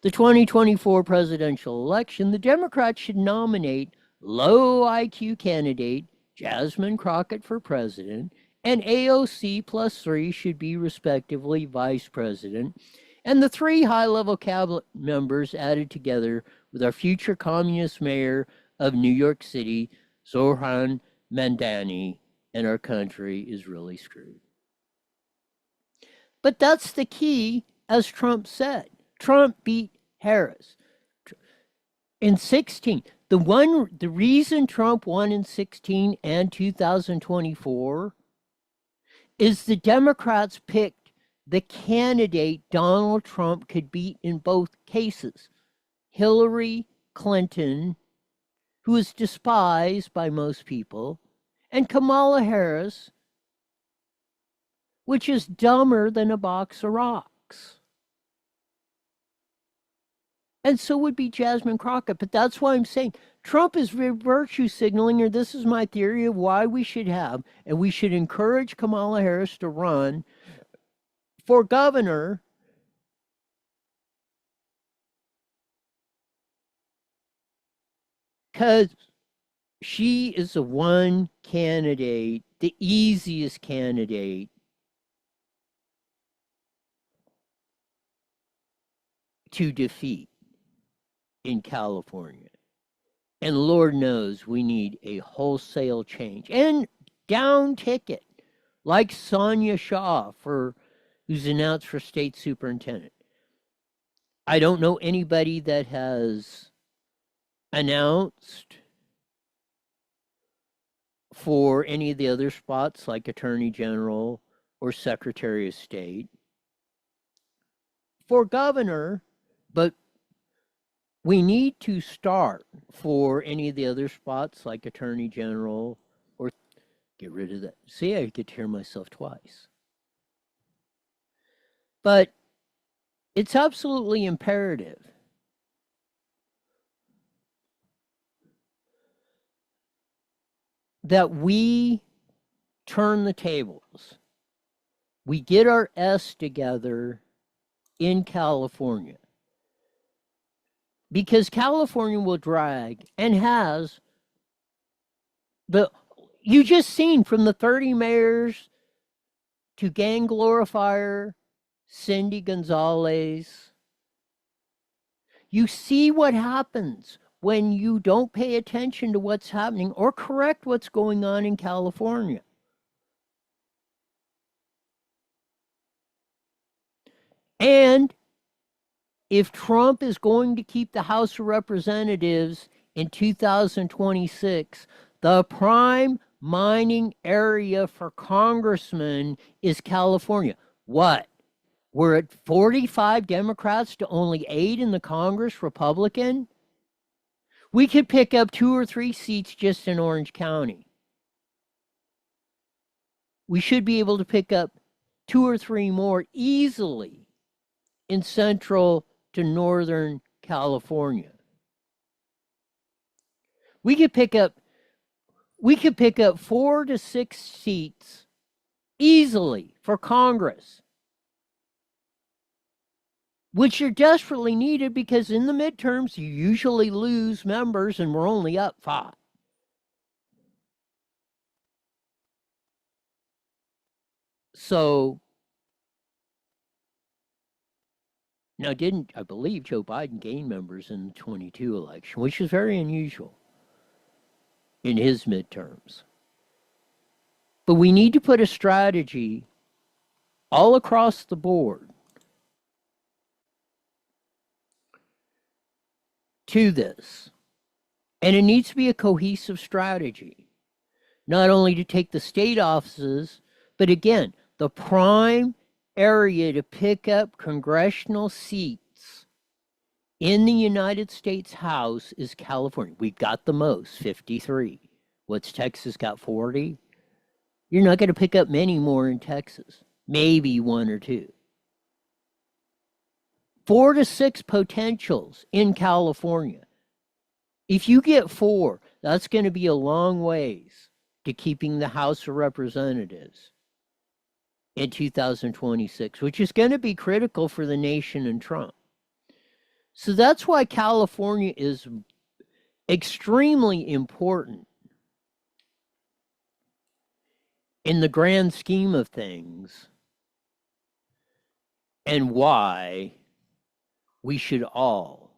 the 2024 presidential election, the Democrats should nominate low IQ candidate Jasmine Crockett for president, and AOC plus 3 should be respectively vice president, and the 3 high-level cabinet members added together with our future communist mayor of New York City, Zohran Mamdani, and our country is really screwed. But that's the key, as Trump said. Trump beat Harris in 16. The reason Trump won in 16 and 2024 is the Democrats picked the candidate Donald Trump could beat in both cases. Hillary Clinton, who is despised by most people, and Kamala Harris, which is dumber than a box of rocks. And so would be Jasmine Crockett. But that's why I'm saying Trump is virtue signaling, or this is my theory of why we should have, and we should encourage Kamala Harris to run for governor, because she is the one candidate, the easiest candidate to defeat in California. And Lord knows we need a wholesale change and down ticket, like Sonia Shaw, who's announced for state superintendent. I don't know anybody that has announced for any of the other spots like Attorney General or Secretary of State. For governor, but we need to start for any of the other spots like Attorney General or get rid of that. See, I get to hear myself twice. But it's absolutely imperative that we turn the tables. We get our S together in California. Because California will drag and has you just seen from the 30 mayors to gang glorifier Cindy Gonzalez. You see what happens when you don't pay attention to what's happening or correct what's going on in California. And if Trump is going to keep the House of Representatives in 2026, the prime mining area for congressmen is California. What? We're at 45 Democrats to only 8 in the Congress Republican? We could pick up 2 or 3 seats just in Orange County. We should be able to pick up 2 or 3 more easily in Central to Northern California. We could pick up 4 to 6 seats easily for Congress, which are desperately needed because in the midterms you usually lose members and we're only up 5. So now, I believe Joe Biden gained members in the 22 election, which is very unusual in his midterms. But we need to put a strategy all across the board to this. And it needs to be a cohesive strategy, not only to take the state offices, but again, the prime area to pick up congressional seats in the United States House is California. We've got the most, 53. What's Texas got, 40? You're not going to pick up many more in Texas. Maybe 1 or 2. 4 to 6 potentials in California. If you get 4, that's going to be a long ways to keeping the House of Representatives in 2026, which is going to be critical for the nation and Trump. So that's why California is extremely important in the grand scheme of things, and why we should all,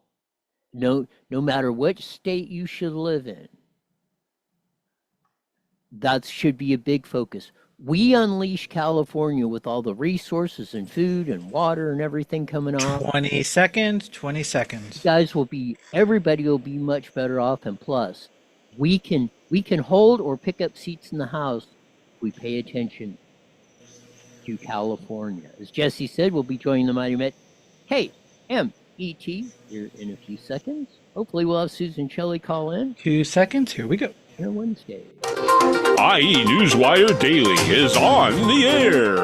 no matter which state you should live in, that should be a big focus. We unleash California with all the resources and food and water and everything coming off. 20 seconds, 20 seconds. Everybody will be much better off, and plus, we can hold or pick up seats in the House if we pay attention to California. As Jesse said, we'll be joining the Mighty Met KMET here in a few seconds. Hopefully we'll have Susan Shelley call in. 2 seconds, here we go. Here Wednesday. IE Newswire Daily is on the air.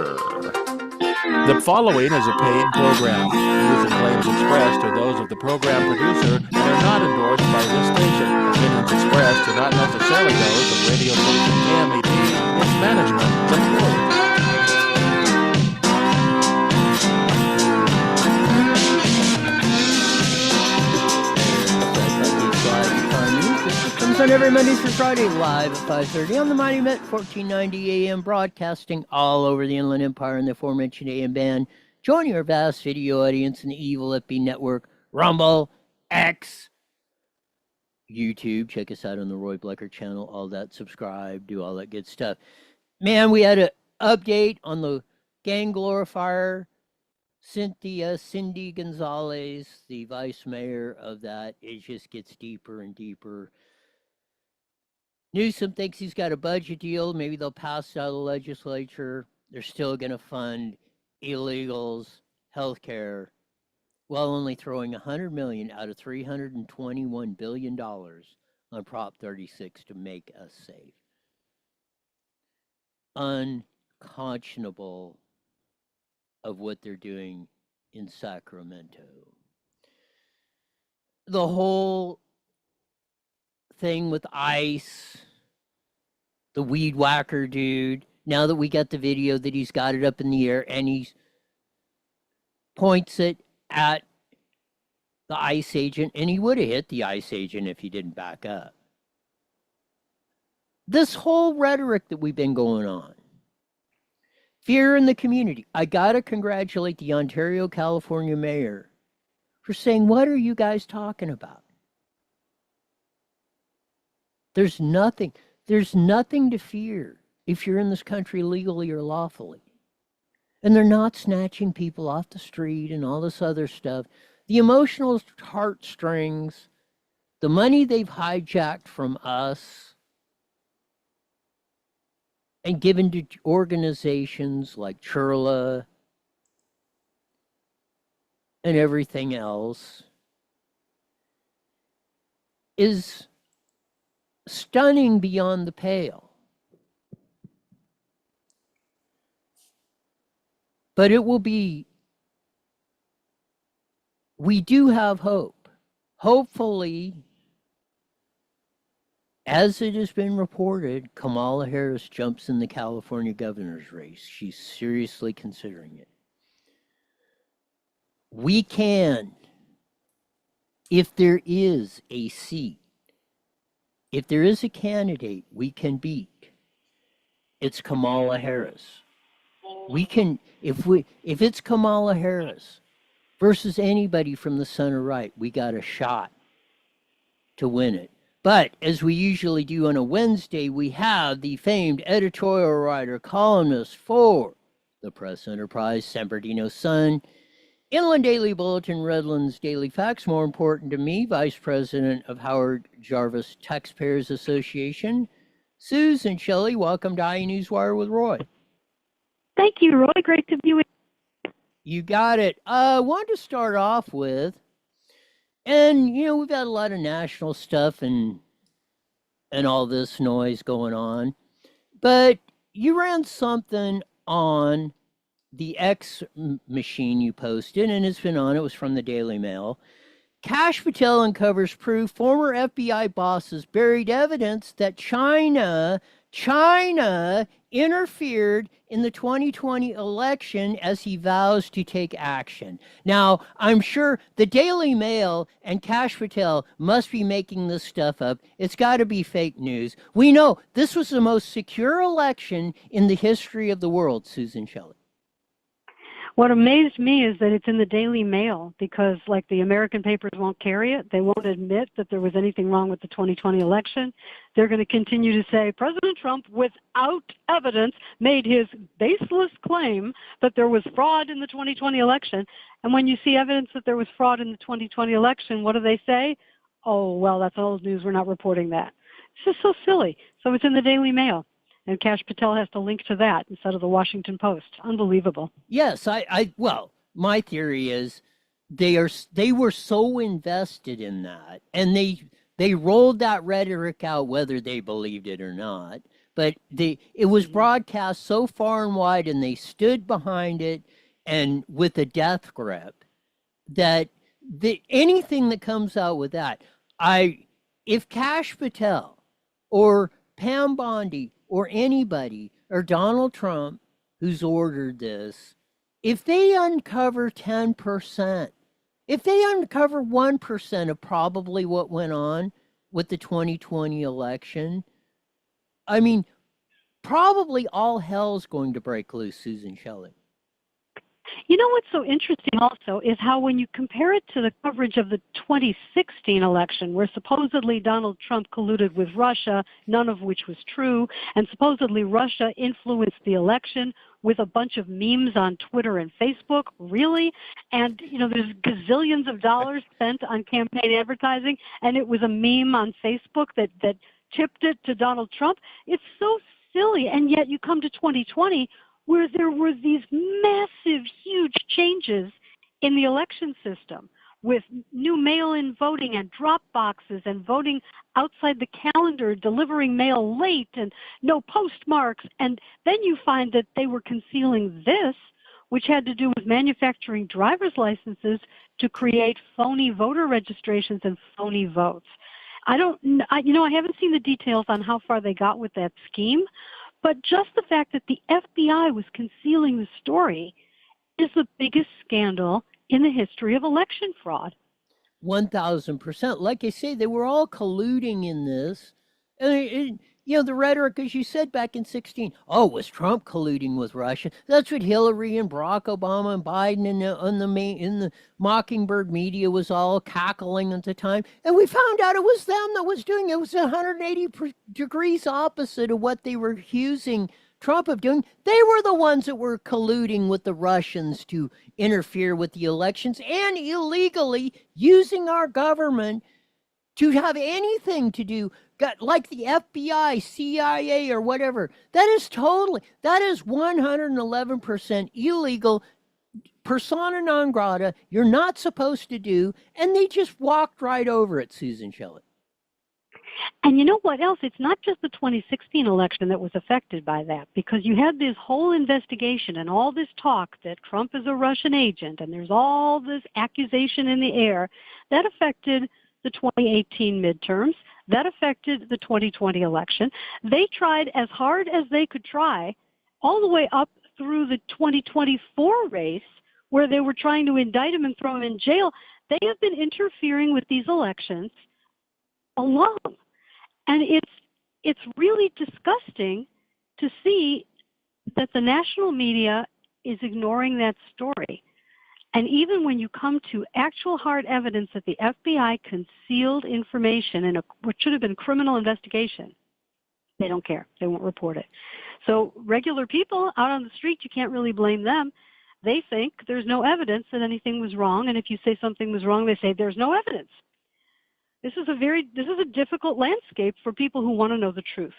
The following is a paid program. Views and claims expressed are those of the program producer and are not endorsed by this station. Opinions expressed are not necessarily those of radio station KMET, its management, its employees. Comes on every Monday through Friday, live at 5:30 on the Mighty Met, 1490 AM, broadcasting all over the Inland Empire and the aforementioned AM band. Join your vast video audience in the evil FB network, Rumble, X, YouTube. Check us out on the Roy Blecker channel, all that. Subscribe, do all that good stuff. Man, we had an update on the gang glorifier. Cindy Gonzalez, the vice mayor of that. It just gets deeper and deeper. Newsom thinks he's got a budget deal. Maybe they'll pass it out of the legislature. They're still going to fund illegals, health care, while only throwing $100 million out of $321 billion on Prop 36 to make us safe. Unconscionable of what they're doing in Sacramento. The whole thing with ICE, the weed whacker dude, now that we got the video that he's got it up in the air and he points it at the ICE agent, and he would have hit the ICE agent if he didn't back up. This whole rhetoric that we've been going on, fear in the community. I gotta congratulate the Ontario, California mayor for saying, what are you guys talking about? There's nothing to fear if you're in this country legally or lawfully. And they're not snatching people off the street and all this other stuff. The emotional heartstrings, the money they've hijacked from us and given to organizations like Churla and everything else is stunning beyond the pale. But it will be, we do have hope. Hopefully, as it has been reported, Kamala Harris jumps in the California governor's race. She's seriously considering it. We can, if there is a seat, if there is a candidate we can beat, it's Kamala Harris. We can, if it's Kamala Harris versus anybody from the center right, we got a shot to win it. But as we usually do on a Wednesday, we have the famed editorial writer, columnist for the Press Enterprise, San Bernardino Sun, Inland Daily Bulletin, Redlands Daily Facts, more important to me, Vice President of Howard Jarvis Taxpayers Association, Susan Shelley. Welcome to IE Newswire with Roy. Thank you, Roy. Great to be with you. You got it. I wanted to start off with, and, you know, we've got a lot of national stuff and all this noise going on, but you ran something on the X machine you posted, and it's been on. It was from the Daily Mail. Kash Patel uncovers proof former FBI bosses buried evidence that China interfered in the 2020 election as he vows to take action. Now, I'm sure the Daily Mail and Kash Patel must be making this stuff up. It's got to be fake news. We know this was the most secure election in the history of the world, Susan Shelley. What amazed me is that it's in the Daily Mail because, like, the American papers won't carry it. They won't admit that there was anything wrong with the 2020 election. They're going to continue to say President Trump, without evidence, made his baseless claim that there was fraud in the 2020 election. And when you see evidence that there was fraud in the 2020 election, what do they say? Oh, well, that's old news. We're not reporting that. It's just so silly. So it's in the Daily Mail. And Kash Patel has to link to that instead of the Washington Post. Unbelievable. Yes, well, my theory is they were so invested in that, and they rolled that rhetoric out whether they believed it or not. But it was broadcast so far and wide, and they stood behind it and with a death grip that anything that comes out with that, if Kash Patel or Pam Bondi or anybody, or Donald Trump, who's ordered this, if they uncover 10%, if they uncover 1% of probably what went on with the 2020 election, I mean, probably all hell's going to break loose, Susan Shelley. You know what's so interesting also is how when you compare it to the coverage of the 2016 election, where supposedly Donald Trump colluded with Russia, none of which was true, and supposedly Russia influenced the election with a bunch of memes on Twitter and Facebook, really? And, you know, there's gazillions of dollars spent on campaign advertising, and it was a meme on Facebook that tipped it to Donald Trump. It's so silly, and yet you come to 2020, where there were these massive, huge changes in the election system with new mail-in voting and drop boxes and voting outside the calendar, delivering mail late and no postmarks. And then you find that they were concealing this, which had to do with manufacturing driver's licenses to create phony voter registrations and phony votes. I haven't seen the details on how far they got with that scheme, but just the fact that the FBI was concealing the story is the biggest scandal in the history of election fraud. 1,000%. Like I say, they were all colluding in this. And the rhetoric, as you said back in 2016, was Trump colluding with Russia? That's what Hillary and Barack Obama and Biden in the Mockingbird media was all cackling at the time. And we found out it was them that was doing it. It was 180 degrees opposite of what they were accusing Trump of doing. They were the ones that were colluding with the Russians to interfere with the elections and illegally using our government to have anything to do, like the FBI, CIA, or whatever. That is 111% illegal, persona non grata. You're not supposed to do, and they just walked right over it, Susan Shelley. And you know what else? It's not just the 2016 election that was affected by that, because you had this whole investigation and all this talk that Trump is a Russian agent, and there's all this accusation in the air that affected the 2018 midterms, that affected the 2020 election. They tried as hard as they could try all the way up through the 2024 race, where they were trying to indict him and throw him in jail. They have been interfering with these elections alone. And it's really disgusting to see that the national media is ignoring that story. And even when you come to actual hard evidence that the FBI concealed information in what should have been criminal investigation, they don't care. They won't report it. So regular people out on the street, you can't really blame them. They think there's no evidence that anything was wrong. And if you say something was wrong, they say there's no evidence. This is a difficult landscape for people who want to know the truth.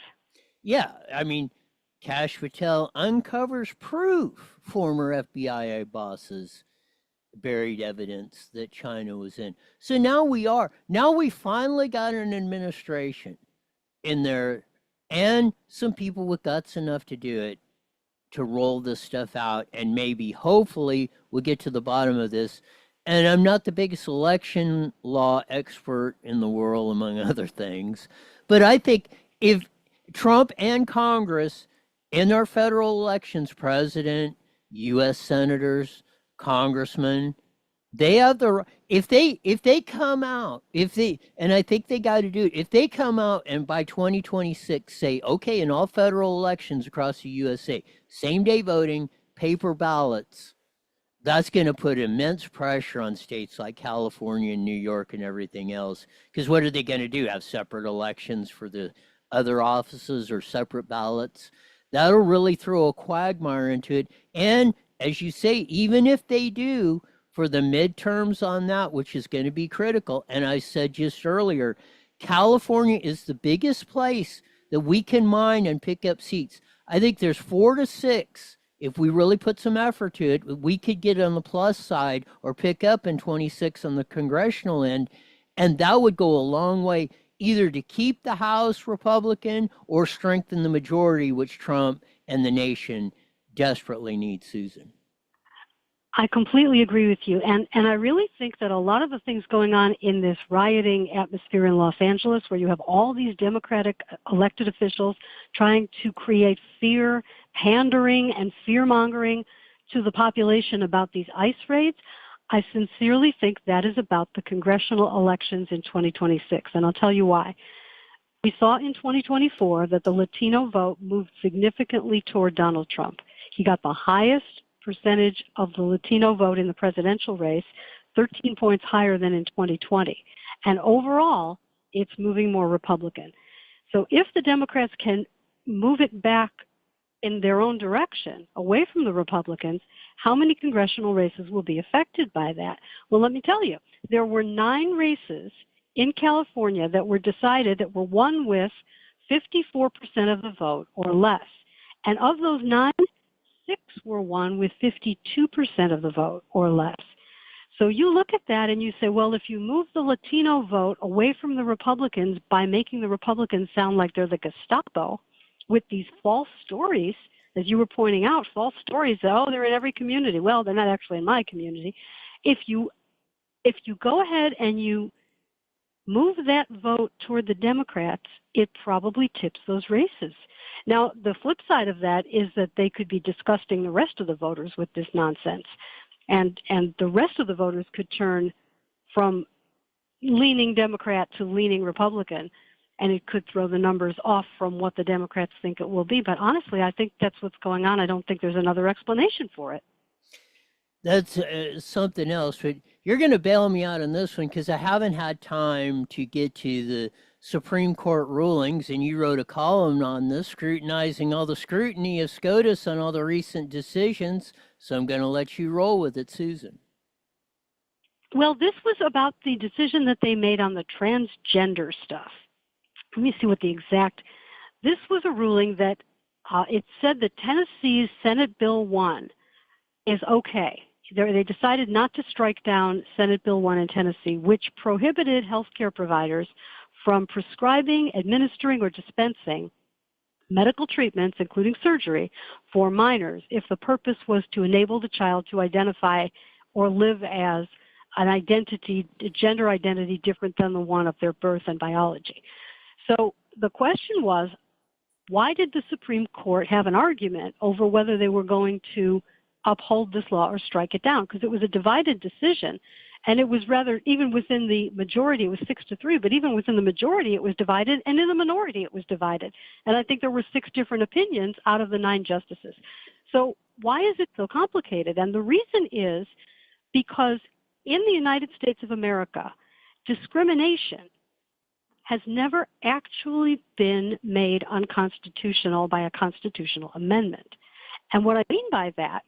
Yeah, I mean, Kash Patel uncovers proof former FBI bosses buried evidence that China was in. So now we finally got an administration in there and some people with guts enough to do it to roll this stuff out, and maybe, hopefully, we'll get to the bottom of this. And I'm not the biggest election law expert in the world, among other things, but I think if Trump and Congress in our federal elections, president, U.S. senators, congressmen, they have the if they come out, and I think they got to do it, if they come out and by 2026 say, okay, in all federal elections across the USA, same day voting, paper ballots, that's going to put immense pressure on states like California and New York and everything else. Because what are they going to do? Have separate elections for the other offices or separate ballots? That'll really throw a quagmire into it. And as you say, even if they do, for the midterms on that, which is going to be critical, and I said just earlier, California is the biggest place that we can mine and pick up seats. I think there's 4 to 6. If we really put some effort to it, we could get on the plus side or pick up in 26 on the congressional end, and that would go a long way either to keep the House Republican or strengthen the majority, which Trump and the nation desperately need, Susan. I completely agree with you. And I really think that a lot of the things going on in this rioting atmosphere in Los Angeles, where you have all these Democratic elected officials trying to create fear, pandering and fear-mongering to the population about these ICE raids, I sincerely think that is about the congressional elections in 2026. And I'll tell you why. We saw in 2024 that the Latino vote moved significantly toward Donald Trump. He got the highest percentage of the Latino vote in the presidential race, 13 points higher than in 2020. And overall, it's moving more Republican. So if the Democrats can move it back in their own direction, away from the Republicans, how many congressional races will be affected by that? Well, let me tell you, there were 9 races in California that were decided that were won with 54% of the vote or less. And of those 9, 6 were won with 52% of the vote or less. So you look at that and you say, well, if you move the Latino vote away from the Republicans by making the Republicans sound like they're the Gestapo with these false stories, as you were pointing out, false stories that, oh, they're in every community. Well, they're not actually in my community. If you go ahead and you move that vote toward the Democrats, it probably tips those races. Now, the flip side of that is that they could be disgusting the rest of the voters with this nonsense. And the rest of the voters could turn from leaning Democrat to leaning Republican, and it could throw the numbers off from what the Democrats think it will be. But honestly, I think that's what's going on. I don't think there's another explanation for it. That's something else, but you're going to bail me out on this one because I haven't had time to get to the Supreme Court rulings, and you wrote a column on this, scrutinizing all the scrutiny of SCOTUS on all the recent decisions, so I'm going to let you roll with it, Susan. Well, this was about the decision that they made on the transgender stuff. Let me see what the exact... This was a ruling that it said that Tennessee's Senate Bill 1 is okay. They decided not to strike down Senate Bill 1 in Tennessee, which prohibited healthcare providers from prescribing, administering, or dispensing medical treatments, including surgery, for minors if the purpose was to enable the child to identify or live as an identity, a gender identity different than the one of their birth and biology. So the question was, why did the Supreme Court have an argument over whether they were going to uphold this law or strike it down? Because it was a divided decision. And it was rather, even within the majority, it was 6-3, but even within the majority, it was divided, and in the minority, it was divided. And I think there were 6 different opinions out of the 9 justices. So why is it so complicated? And the reason is because in the United States of America, discrimination has never actually been made unconstitutional by a constitutional amendment. And what I mean by that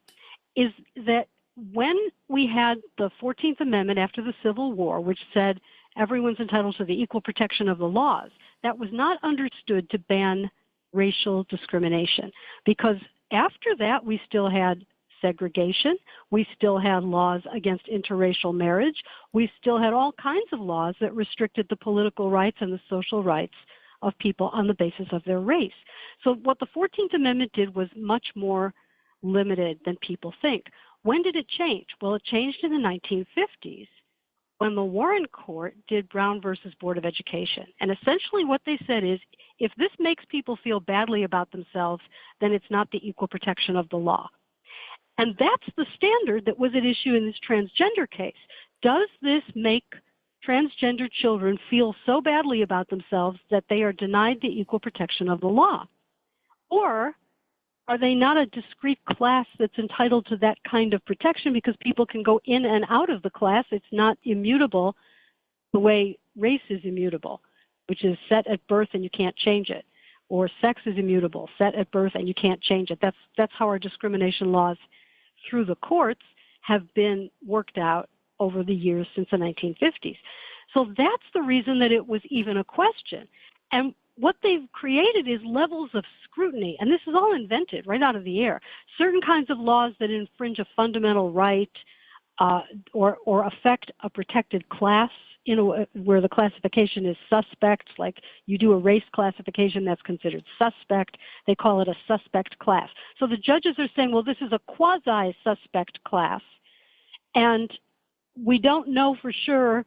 is that when we had the 14th Amendment after the Civil War, which said everyone's entitled to the equal protection of the laws, that was not understood to ban racial discrimination. Because after that, we still had segregation. We still had laws against interracial marriage. We still had all kinds of laws that restricted the political rights and the social rights of people on the basis of their race. So what the 14th Amendment did was much more limited than people think. When did it change? Well, it changed in the 1950s when the Warren Court did Brown versus Board of Education. And essentially what they said is, if this makes people feel badly about themselves, then it's not the equal protection of the law. And that's the standard that was at issue in this transgender case. Does this make transgender children feel so badly about themselves that they are denied the equal protection of the law? Or are they not a discrete class that's entitled to that kind of protection because people can go in and out of the class? It's not immutable the way race is immutable, which is set at birth and you can't change it. Or sex is immutable, set at birth and you can't change it. That's how our discrimination laws through the courts have been worked out over the years since the 1950s. So that's the reason that it was even a question. And what they've created is levels of scrutiny, and this is all invented right out of the air. Certain kinds of laws that infringe a fundamental right or affect a protected class, where the classification is suspect, like you do a race classification that's considered suspect, they call it a suspect class. So the judges are saying, well, this is a quasi-suspect class, and we don't know for sure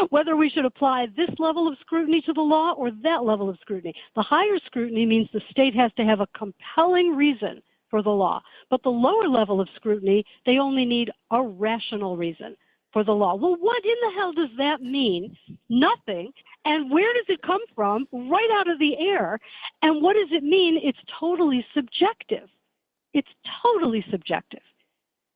whether we should apply this level of scrutiny to the law or that level of scrutiny. The higher scrutiny means the state has to have a compelling reason for the law. But the lower level of scrutiny, they only need a rational reason for the law. Well, what in the hell does that mean? Nothing. And where does it come from? Right out of the air. And what does it mean? It's totally subjective. It's totally subjective.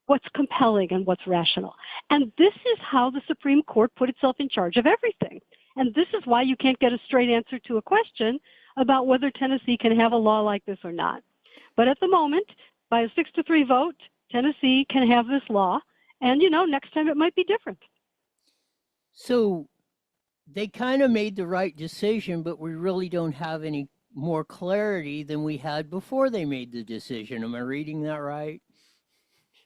What's compelling and what's rational. And this is how the Supreme Court put itself in charge of everything. And this is why you can't get a straight answer to a question about whether Tennessee can have a law like this or not. But at the moment, by a 6-3 vote, Tennessee can have this law. And, next time it might be different. So they kind of made the right decision, but we really don't have any more clarity than we had before they made the decision. Am I reading that right?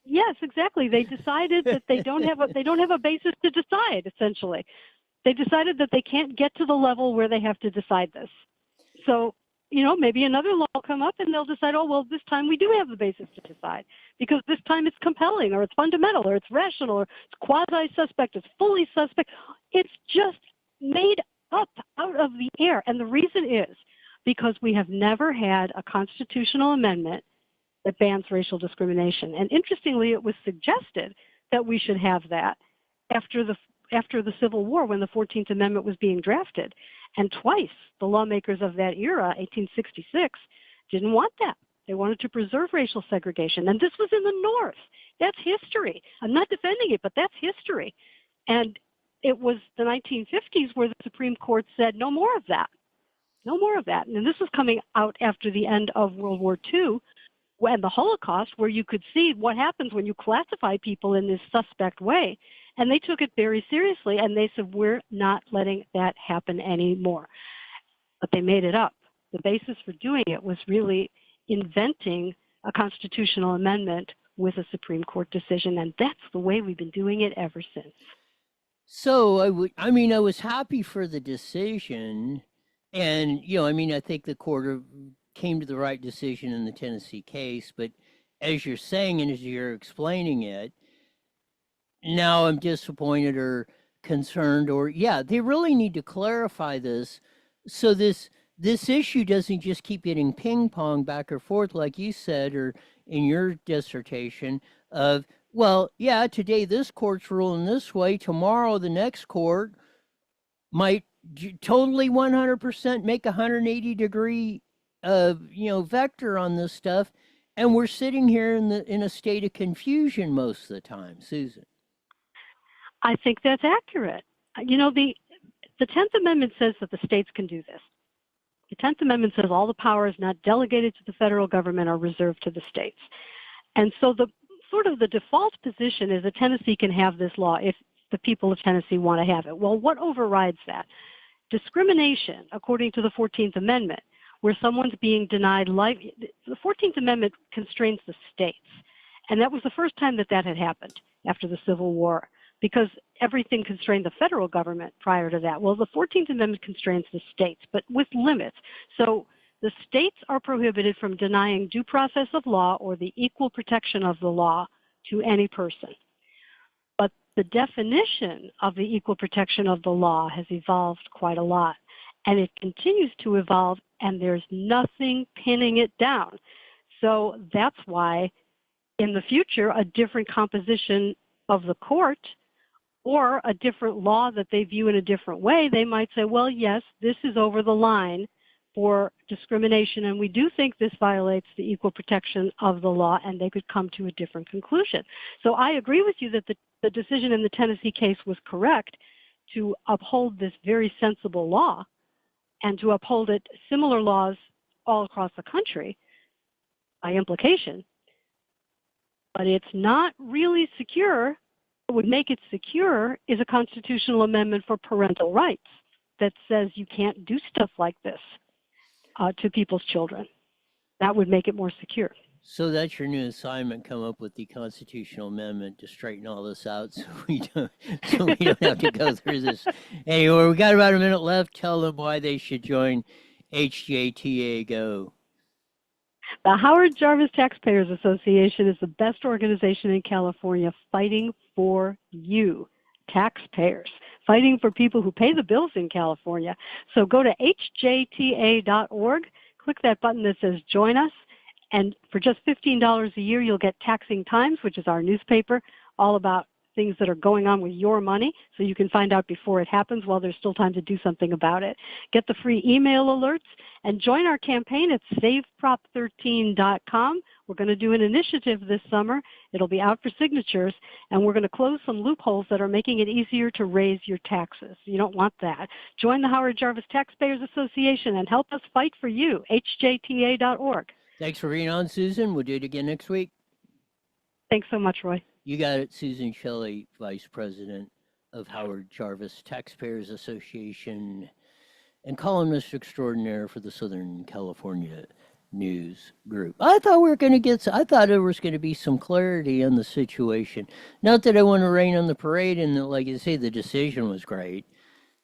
Yes, exactly. They decided that they don't have a basis to decide, essentially. They decided that they can't get to the level where they have to decide this. So, maybe another law will come up and they'll decide, oh, well, this time we do have the basis to decide because this time it's compelling or it's fundamental or it's rational or it's quasi-suspect, it's fully suspect. It's just made up out of the air. And the reason is because we have never had a constitutional amendment that bans racial discrimination. And interestingly, it was suggested that we should have that after the Civil War when the 14th Amendment was being drafted. And twice the lawmakers of that era, 1866, didn't want that. They wanted to preserve racial segregation. And this was in the North. That's history. I'm not defending it, but that's history. And it was the 1950s where the Supreme Court said, no more of that. No more of that. And this was coming out after the end of World War II and the Holocaust, where you could see what happens when you classify people in this suspect way. And they took it very seriously, and they said, we're not letting that happen anymore. But they made it up. The basis for doing it was really inventing a constitutional amendment with a Supreme Court decision, and that's the way we've been doing it ever since. So I was happy for the decision, and I think the court came to the right decision in the Tennessee case. But as you're saying and as you're explaining it, now I'm disappointed or concerned, or they really need to clarify this so this issue doesn't just keep getting ping pong back or forth, like you said, or in your dissertation of, well, today this court's ruling this way, tomorrow the next court might totally 100% make a 180-degree vector on this stuff, and we're sitting here in a state of confusion most of the time. Susan? I think that's accurate. The 10th Amendment says that the states can do this. The 10th Amendment says all the powers not delegated to the federal government are reserved to the states. And so the default position is that Tennessee can have this law if the people of Tennessee want to have it. Well, what overrides that? Discrimination, according to the 14th Amendment, where someone's being denied life. The 14th Amendment constrains the states. And that was the first time that had happened after the Civil War, because everything constrained the federal government prior to that. Well, the 14th Amendment constrains the states, but with limits. So The states are prohibited from denying due process of law or the equal protection of the law to any person. But the definition of the equal protection of the law has evolved quite a lot, and it continues to evolve, and there's nothing pinning it down. So that's why in the future, a different composition of the court or a different law that they view in a different way, they might say, well, yes, this is over the line for discrimination, and we do think this violates the equal protection of the law, and they could come to a different conclusion. So I agree with you that the decision in the Tennessee case was correct to uphold this very sensible law and to uphold it similar laws all across the country by implication. But it's not really secure. What would make it secure is a constitutional amendment for parental rights that says you can't do stuff like this to people's children. That would make it more secure. So that's your new assignment, come up with the constitutional amendment to straighten all this out so we don't have to go through this anymore. We got about a minute left. Tell them why they should join HJTA Go. The Howard Jarvis Taxpayers Association is the best organization in California fighting for you, taxpayers, fighting for people who pay the bills in California. So go to hjta.org, click that button that says join us, and for just $15 a year, you'll get Taxing Times, which is our newspaper, all about things that are going on with your money, so you can find out before it happens while there's still time to do something about it. Get the free email alerts and join our campaign at saveprop13.com. We're going to do an initiative this summer. It'll be out for signatures, and we're going to close some loopholes that are making it easier to raise your taxes. You don't want that. Join the Howard Jarvis Taxpayers Association and help us fight for you, hjta.org. Thanks for being on, Susan. We'll do it again next week. Thanks so much, Roy. You got it, Susan Shelley, Vice President of Howard Jarvis Taxpayers Association and columnist extraordinaire for the Southern California News Group. I thought we were going to I thought there was going to be some clarity on the situation. Not that I want to rain on the parade, and like I say, the decision was great,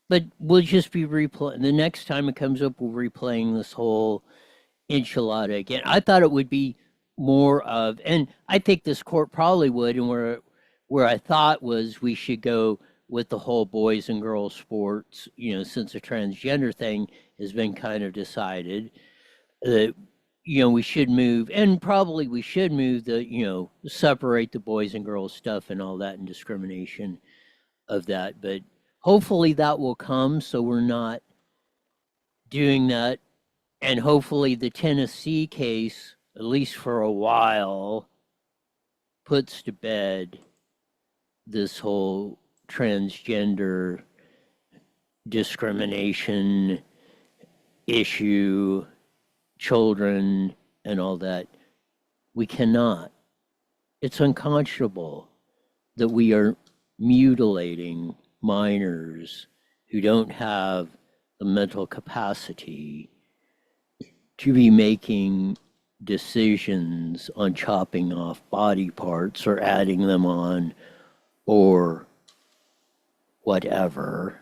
but we'll just be replaying. The next time it comes up, we're replaying this whole enchilada again. I thought it would be more of, and I think this court probably would, and where I thought was we should go with the whole boys and girls sports, since the transgender thing has been kind of decided, that, we should move, and probably we should move the, separate the boys and girls stuff and all that and discrimination of that. But hopefully that will come, so we're not doing that. And hopefully the Tennessee case, at least for a while, puts to bed this whole transgender discrimination issue, children, and all that. We cannot. It's unconscionable that we are mutilating minors who don't have the mental capacity to be making decisions on chopping off body parts or adding them on or whatever.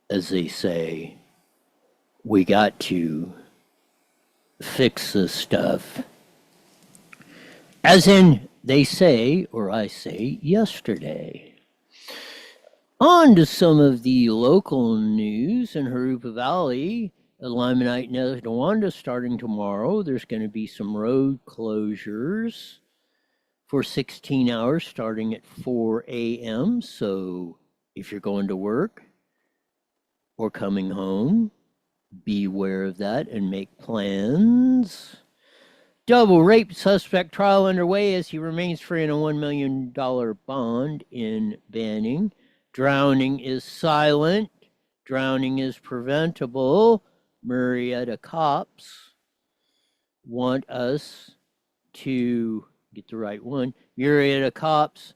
As they say, we got to fix this stuff. As in, they say, or I say, yesterday. On to some of the local news in Harupa Valley. At Limonite, Netawanda, starting tomorrow, there's going to be some road closures for 16 hours starting at 4 a.m. So if you're going to work or coming home, be aware of that and make plans. Double rape suspect trial underway as he remains free on a $1 million bond in Banning. Drowning is silent. Drowning is preventable. Marietta cops want us to get the right one. Marietta cops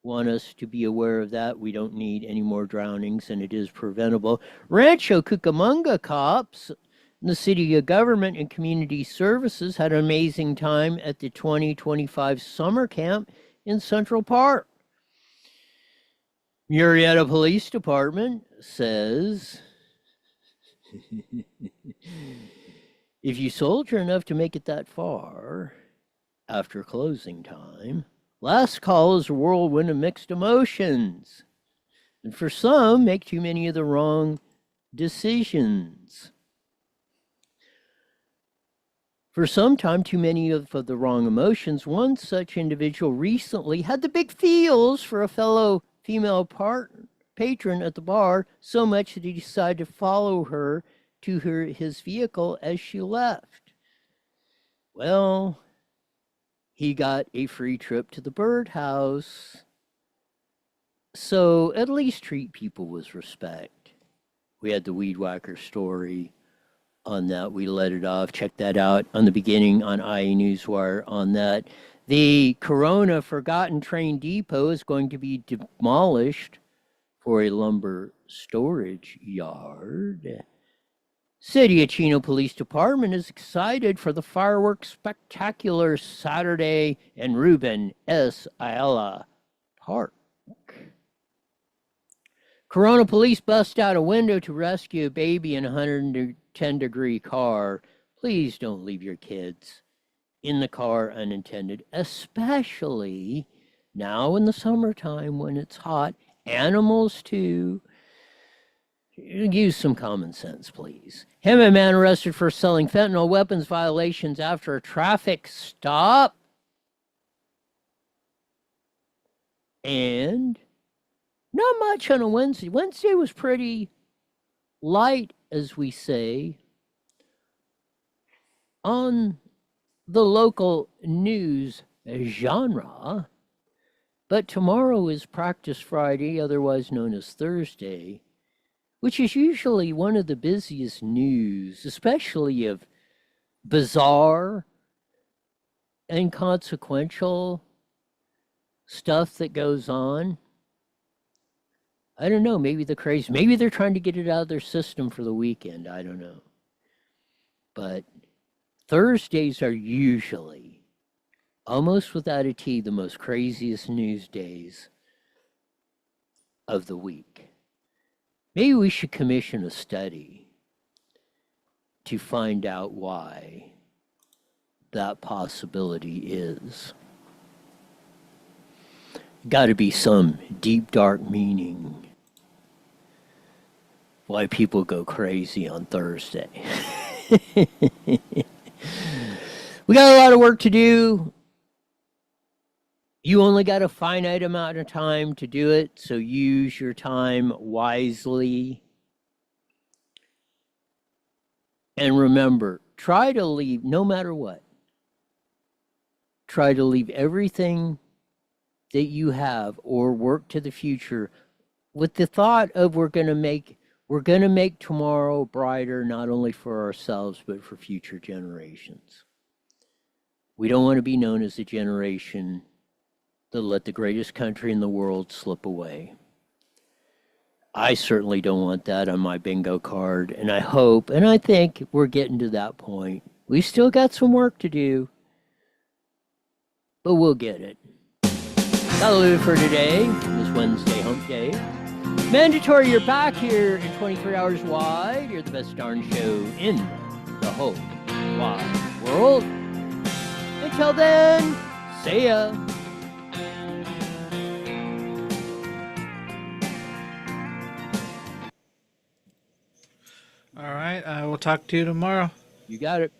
want us to be aware of that. We don't need any more drownings, and it is preventable. Rancho Cucamonga cops, the City of Government and Community Services, had an amazing time at the 2025 summer camp in Central Park. Marietta Police Department says If you soldier enough to make it that far after closing time, last call is a whirlwind of mixed emotions. And for some, make too many of the wrong decisions. For some time, too many of the wrong emotions. One such individual recently had the big feels for a fellow female patron at the bar, so much that he decided to follow her to his vehicle as she left. Well, he got a free trip to the birdhouse. So at least treat people with respect. We had the Weed Whacker story on that. We let it off. Check that out on the beginning on IE Newswire on that. The Corona Forgotten Train Depot is going to be demolished for a lumber storage yard. City of Chino Police Department is excited for the fireworks spectacular Saturday in Ruben S. Ayala Park. Corona police bust out a window to rescue a baby in a 110-degree car. Please don't leave your kids in the car unattended, especially now in the summertime when it's hot. Animals, too. Use some common sense, please. Hemet man arrested for selling fentanyl weapons violations after a traffic stop. And not much on a Wednesday. Wednesday was pretty light, as we say, on the local news genre. But tomorrow is Practice Friday, otherwise known as Thursday, which is usually one of the busiest news, especially of bizarre, inconsequential stuff that goes on. I don't know, maybe maybe they're trying to get it out of their system for the weekend, I don't know. But Thursdays are usually, almost without a T, the most craziest news days of the week. Maybe we should commission a study to find out why that possibility is. Got to be some deep, dark meaning why people go crazy on Thursday. We got a lot of work to do. You only got a finite amount of time to do it, so use your time wisely. And remember, try to leave, no matter what, try to leave everything that you have or work to the future with the thought of we're going to make tomorrow brighter, not only for ourselves, but for future generations. We don't want to be known as a generation that let the greatest country in the world slip away. I certainly don't want that on my bingo card, and I hope, and I think we're getting to that point. We still got some work to do, but we'll get it. That'll do it for today, this Wednesday hump day. Mandatory, you're back here in 23 hours wide. You're the best darn show in the whole wide world. Until then, see ya. All right, I will talk to you tomorrow. You got it.